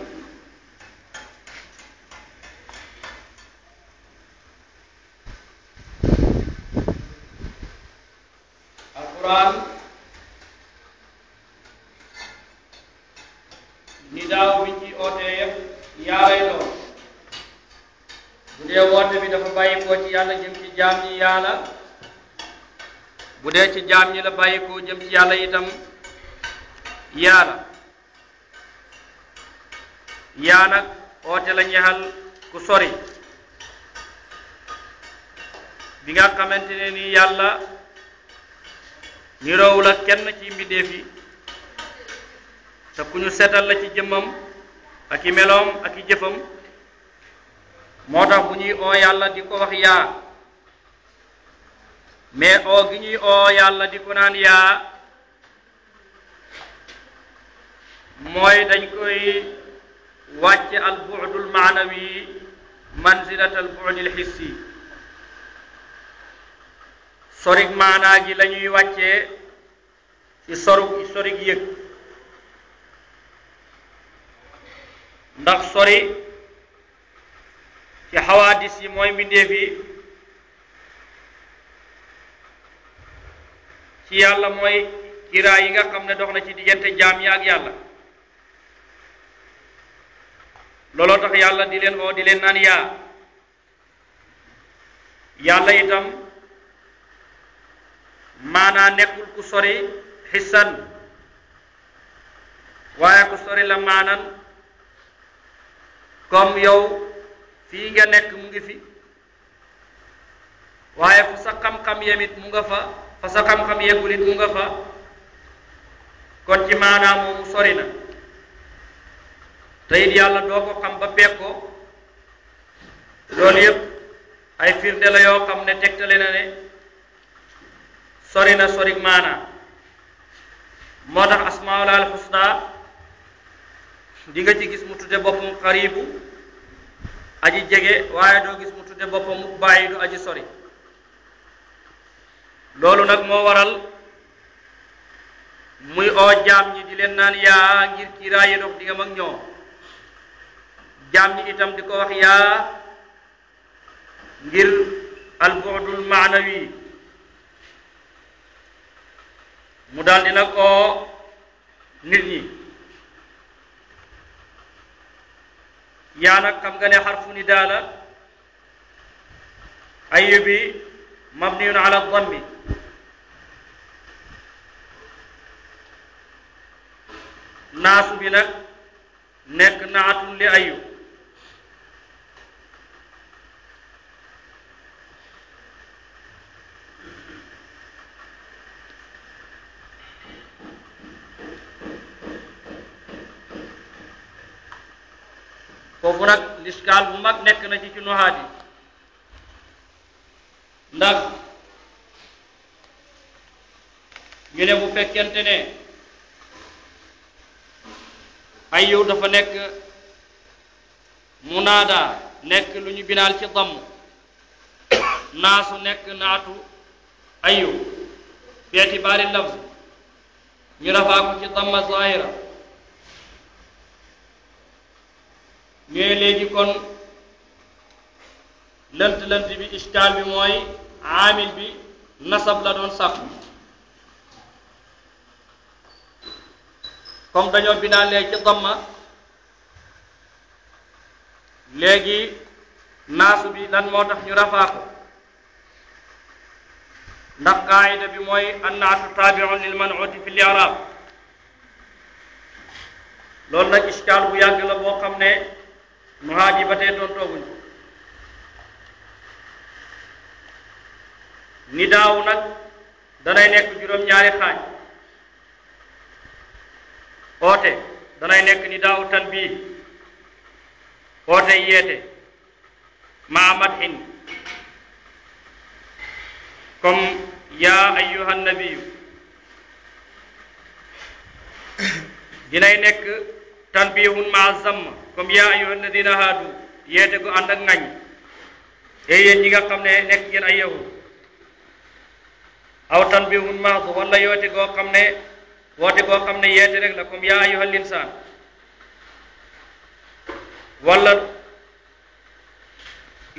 alquran ni daaw biñ ci ootee yëpp yaalay doon bu dee woote bi dafa bàyyi koo ci yàlla jëm ci jaam ñi yàlla bu dee ci jaam ñi la bàyyi koo jëm ci yàlla itam yàlla yaa nag oote la ñexal ku sori bi nga xamante ne ni yàlla niroowul ak kenn ci mbindeef yi te ku ñu seetal la ci jëmmam ak i meloom ak i jëfam moo tax bu ñuy oo yàlla di ko wax yaa mais oo gi ñuy oo yàlla di ko naan yaa mooy dañ koy wàcce al bu'dul maanawi manzilat al bu'dil hissi sorig maanaa gi la ñuy wàccee ci sorig yëg ndax sori ci xawaadis yi mooy mbindeef yi ci yàlla mooy kiraa yi nga xam ne dox na ci diggante jaam yi ak yàlla looloo tax yàlla di leen oo di leen naan yaa yàlla itam maanaa nekkul ku sori xissan waaye ku sori la maanan comme yow fii nga nekk mu ngi fi waaye fu sa xam-xam yemit mu nga fa fa sa xam-xam yeggul it mu nga fa kon ci maanaam moomu sori na te it yàlla doo ko xam ba peeg ko loolu yépp ay firnde la yoo xam ne tegtale na ne sori na sori maanaam moo tax asmaul al husna di nga ci gis mu tudde boppam xaribu aji jege waaye doo gis mu tudde boppam mu bàyyi du aji sori loolu nag moo waral muy oo jaam ñi di leen naan yaa ngir kiiraaye dox di nga mag ñoom jaam ñi itam di ko wax yaa ngir albu'dul maanawi mu daal di nag oo nit ñi yaa nag xam nga ne xarfu nidaa la ayyu bi mabniyun ala dammi naasu bi nag nekk naatun li ayyu foofu nag liskaal bu mag nekk na ci nuhaat yi ndax ñu ne bu fekkente ne ayyu dafa nekk munaada nekk lu ñu binaal ci damm naasu nekk naatu ayyu bi itibaari lafz ñu rafaa ko ci damma zahira ñooy léegi kon lënt bi iskaal bi mooy aamil bi nasab la doon sàkku comme dañoo binaalee ci damma léegi naasu bi lan moo tax ñu rafaa ko ndax qaayida bi mooy annaatu taabiun lil man'uuti fi l-i'raab loolu nag iskaal bu yàgg la boo xam ne nuhaat yi ba tey doon tooguñ ko ni daaw nag danay nekk juróom-ñaari xaaj oote danay nekk ni daaw tanbiih oote yeete maa madhin comme yaa ayyuha nabiyu dinay nekk tanbihun maa zamma comme yaa ayyuha alladina haadu yeete gu ànd ak ngañ yéen ñi nga xam ne nekk ngeen ay yahud aw tanbihun mahdu wala yoote goo xam ne woote goo xam ne yeete rek la comme yaa ayyuha linsaan wala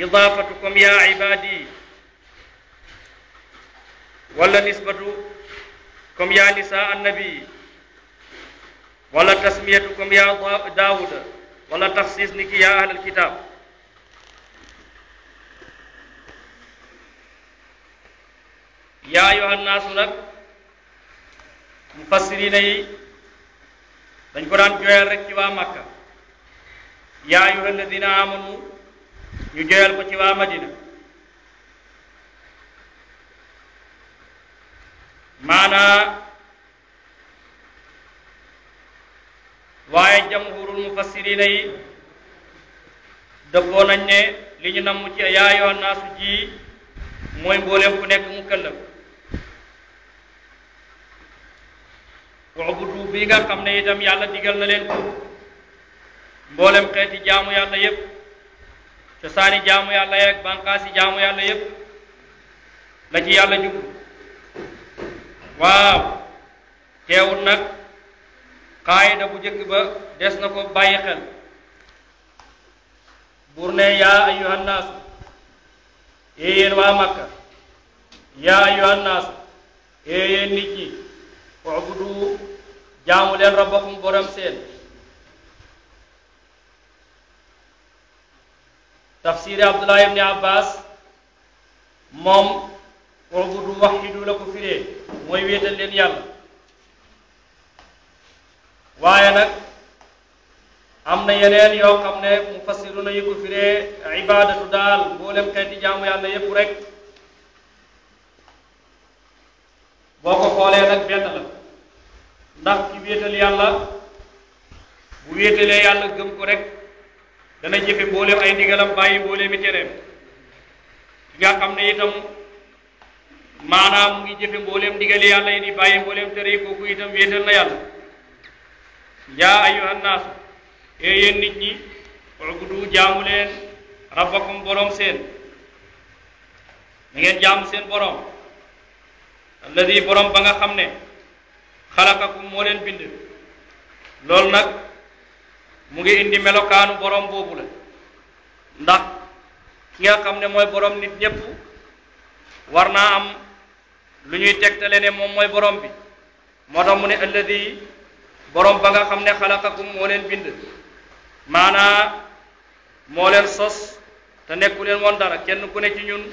idaafatu comme yaa ibaadi wala nisbatu comme yaa nisaa annabi wala tasmiyatu comme yaa daawuda wala taxsiis ni ki yaa ahlal kitaab yaa ayyuhan naasu nag mufassiriina yi dañ ko daan jooyal rek ci waa Makka yaa ayyuhal ladina amanu ñu jooyal ko ci waa Madina maanaa waaye jamhurul mufassiriina yi dëppoo nañ ne li ñu namm ci yaa ayyuhan naasu ji mooy mbooleem ku nekk mukallaf ubudu bi nga xam ne itam yàlla digal na leen ko mboolem xeeti jaamu yàlla yépp cosaani jaamu yàlla yeeg banqaasi jaamu yàlla yépp la ci yàlla jublu waaw teewul nag qaayida bu njëkk ba des na ko bàyyi xel buur ne yaa ayyuhan naasu yéen waa Makka yaa ayyuhan naasu yéen nit ñi ubudu jaamu leen rabbakum borom seen tafsiri Abdullah ibni Abbas moom ubudu waxidu la ko firee mooy wéetal leen yàlla waaye nag am na yeneen yoo xam ne mufassiruna yi ko firee ibadatu daal mboolem xeeti jaamu yàlla yépp rek boo ko xoolee nag benn la ndax ci wéetal yàlla bu wéetalee yàlla gëm ko rek dana jëfe mboolem ay ndigalam bàyyi mboolem i tereem ki nga xam ne itam maanaam mu ngi jëfe mboolem ndigali yàlla yi di bàyyi mboolem tere yi kooku itam wéetal na yàlla yaa ayyuhan naasu yéen nit ñi ubudu jaamu leen rabbakum borom seen na ngeen jaamu seen borom alladi borom ba nga xam ne xalaqakum moo leen bind loolu nag mu ngi indi melokaanu borom boobu la ndax ki nga xam ne mooy borom nit ñépp war naa am lu ñuy tegtale ne moom mooy borom bi moo tax mu ne alladi borom ba nga xam ne xalaqakum moo leen bind maanaa moo leen sos te nekku leen woon dara kenn ku ne ci ñun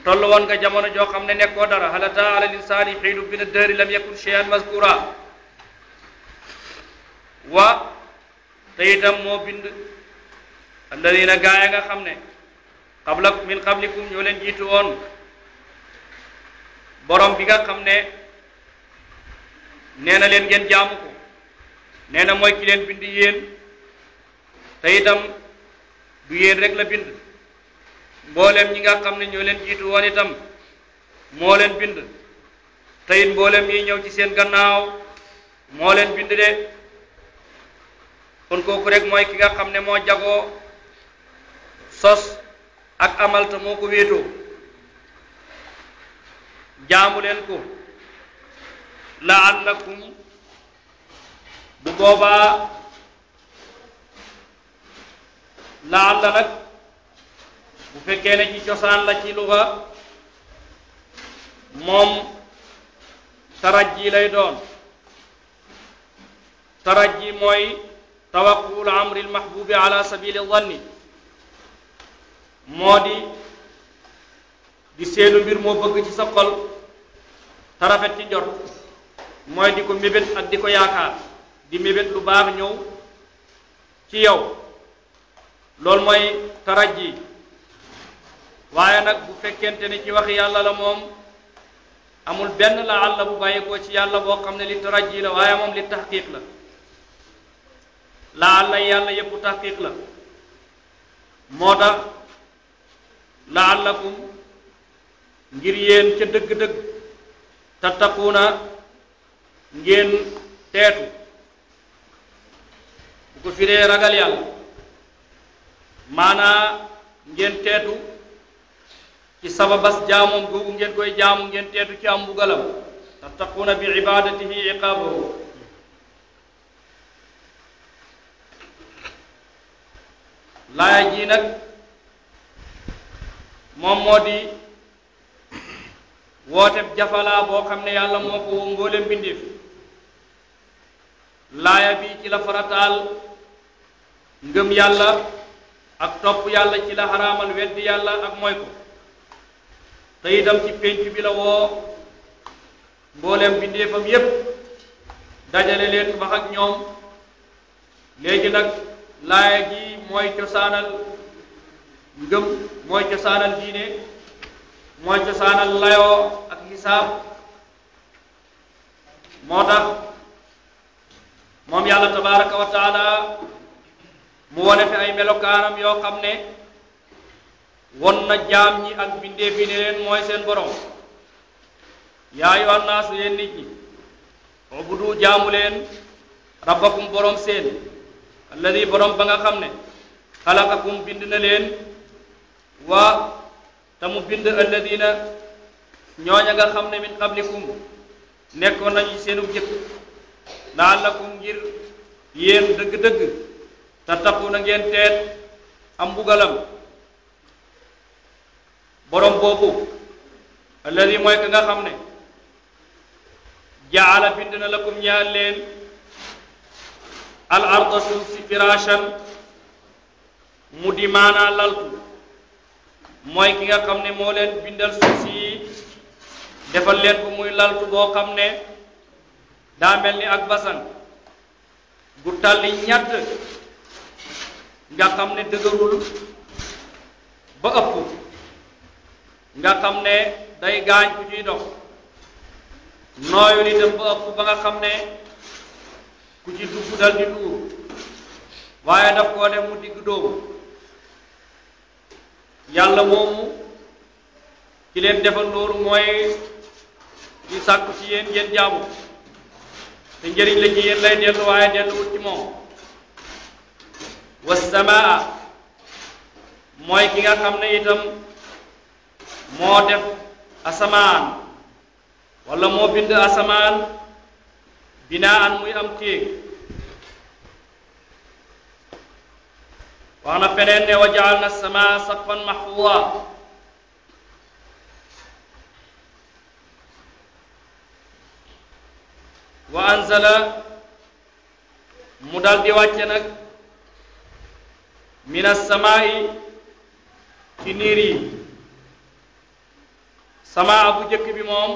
tollu woon nga jamono joo xam ne nekkoo dara hal ataa ala linsaani xiinun mina dahri lam yakun shay'an mazkura wa te itam moo bind alladina gaaya nga xam ne min qablikum ñoo leen jiitu woon borom bi nga xam ne nee na leen ngeen jaamu ko nee na mooy ki leen bind yéen te itam du yéen rek la bind mboolem ñi nga xam ne ñoo leen jiitu woon itam moo leen bind te it mboolem ñi ñëw ci seen gannaaw moo leen bind de kon kooku rek mooy ki nga xam ne moo jagoo sos ak amal te moo ko wéetoo jaamu leen ko la'allakum bu boobaa la'alla nag bu fekkee ne ci cosaan la ci luga moom tarajji lay doon tarajji mooy tawaqul amri almahbubi ala sabili dhanni moo di seenu mbir moo bëgg ci sa xol te rafet ci njort mooy di ko mébét ak di ko yaakaar di mébét lu baax ñëw ci yow loolu mooy tarajji waaye nag bu fekkente ne ci wax yàlla la moom amul benn la àlla bu bàyyikoo ci yàlla boo xam ne li tarajji la waaye moom li tahqiq la la àlla yàlla yépp tahqiq la moo tax la'allakum ngir yéen ca dëgg-dëgg tattaquuna ngeen teetu bu ko firee ragal yàlla maanaa ngeen teetu ci sababas jaamoom googu ngeen koy jaamu ngeen teetu ci am mbugalam tattaquuna bi ibadatihi iqaabahu laaya ji nag moom moo di wooteb jafalaa boo xam ne yàlla moo ko woo mboolem mbindeef laaya bi ci la farataal ngëm yàlla ak topp yàlla ci la xaraamal weddi yàlla ak mooy ko te itam ci pénc bi la woo mboolem mbindeefam yépp dajale leen wax ak ñoom léegi nag laaya ji mooy cosaanal ngëm mooy cosaanal diine mooy cosaanal layoo ak xisaab moo tax moom yàlla tabaraka wa taala mu wone fi ay melokaanam yoo xam ne won na jaam ñi ak bindeef yi ne leen mooy seen borom yaa ayyuhan naasu yéen nit ñi ubudu jaamu leen rabbakum borom seen alladi borom ba nga xam ne xalaqakum bind na leen waa te mu bind alladina ñooña nga xam ne min qablikum nekkoon nañu seenu jëkk la'allakum ngir yéen dëgg-dëgg tattaquna ngeen teet am mbugalam borom boobu alladi mooy ka nga xam ne jaala bind na lakum ñaal leen al arda suuf si firashan mu di maanaa laltu mooy ki nga xam ne moo leen bindal suuf si defal leen ko muy laltu boo xam ne daa mel ni ak basan gu talli ñatt nga xam ne dëgërul ba ëpp nga xam ne day gaañ ku ciy dox nooyul itam ba ëpp ba nga xam ne ku ci dugg dal di duur waaye daf koo def mu digg dóomu yàlla moomu ci leen defal loolu mooy di sàkku ci yéen ngeen jaamu te njëriñ la ci yéen lay dellu waaye delluwut ci moom wassamaa mooy ki nga xam ne itam moo def asamaan wala moo bind asamaan binaan muy am téeg wax na feneen ne wa ja'alna as-samaa saqfan mahfuuza wa anzala mu dal di wàcce nag min as-samaa'i ci niir yi samaa bu jëkk bi moom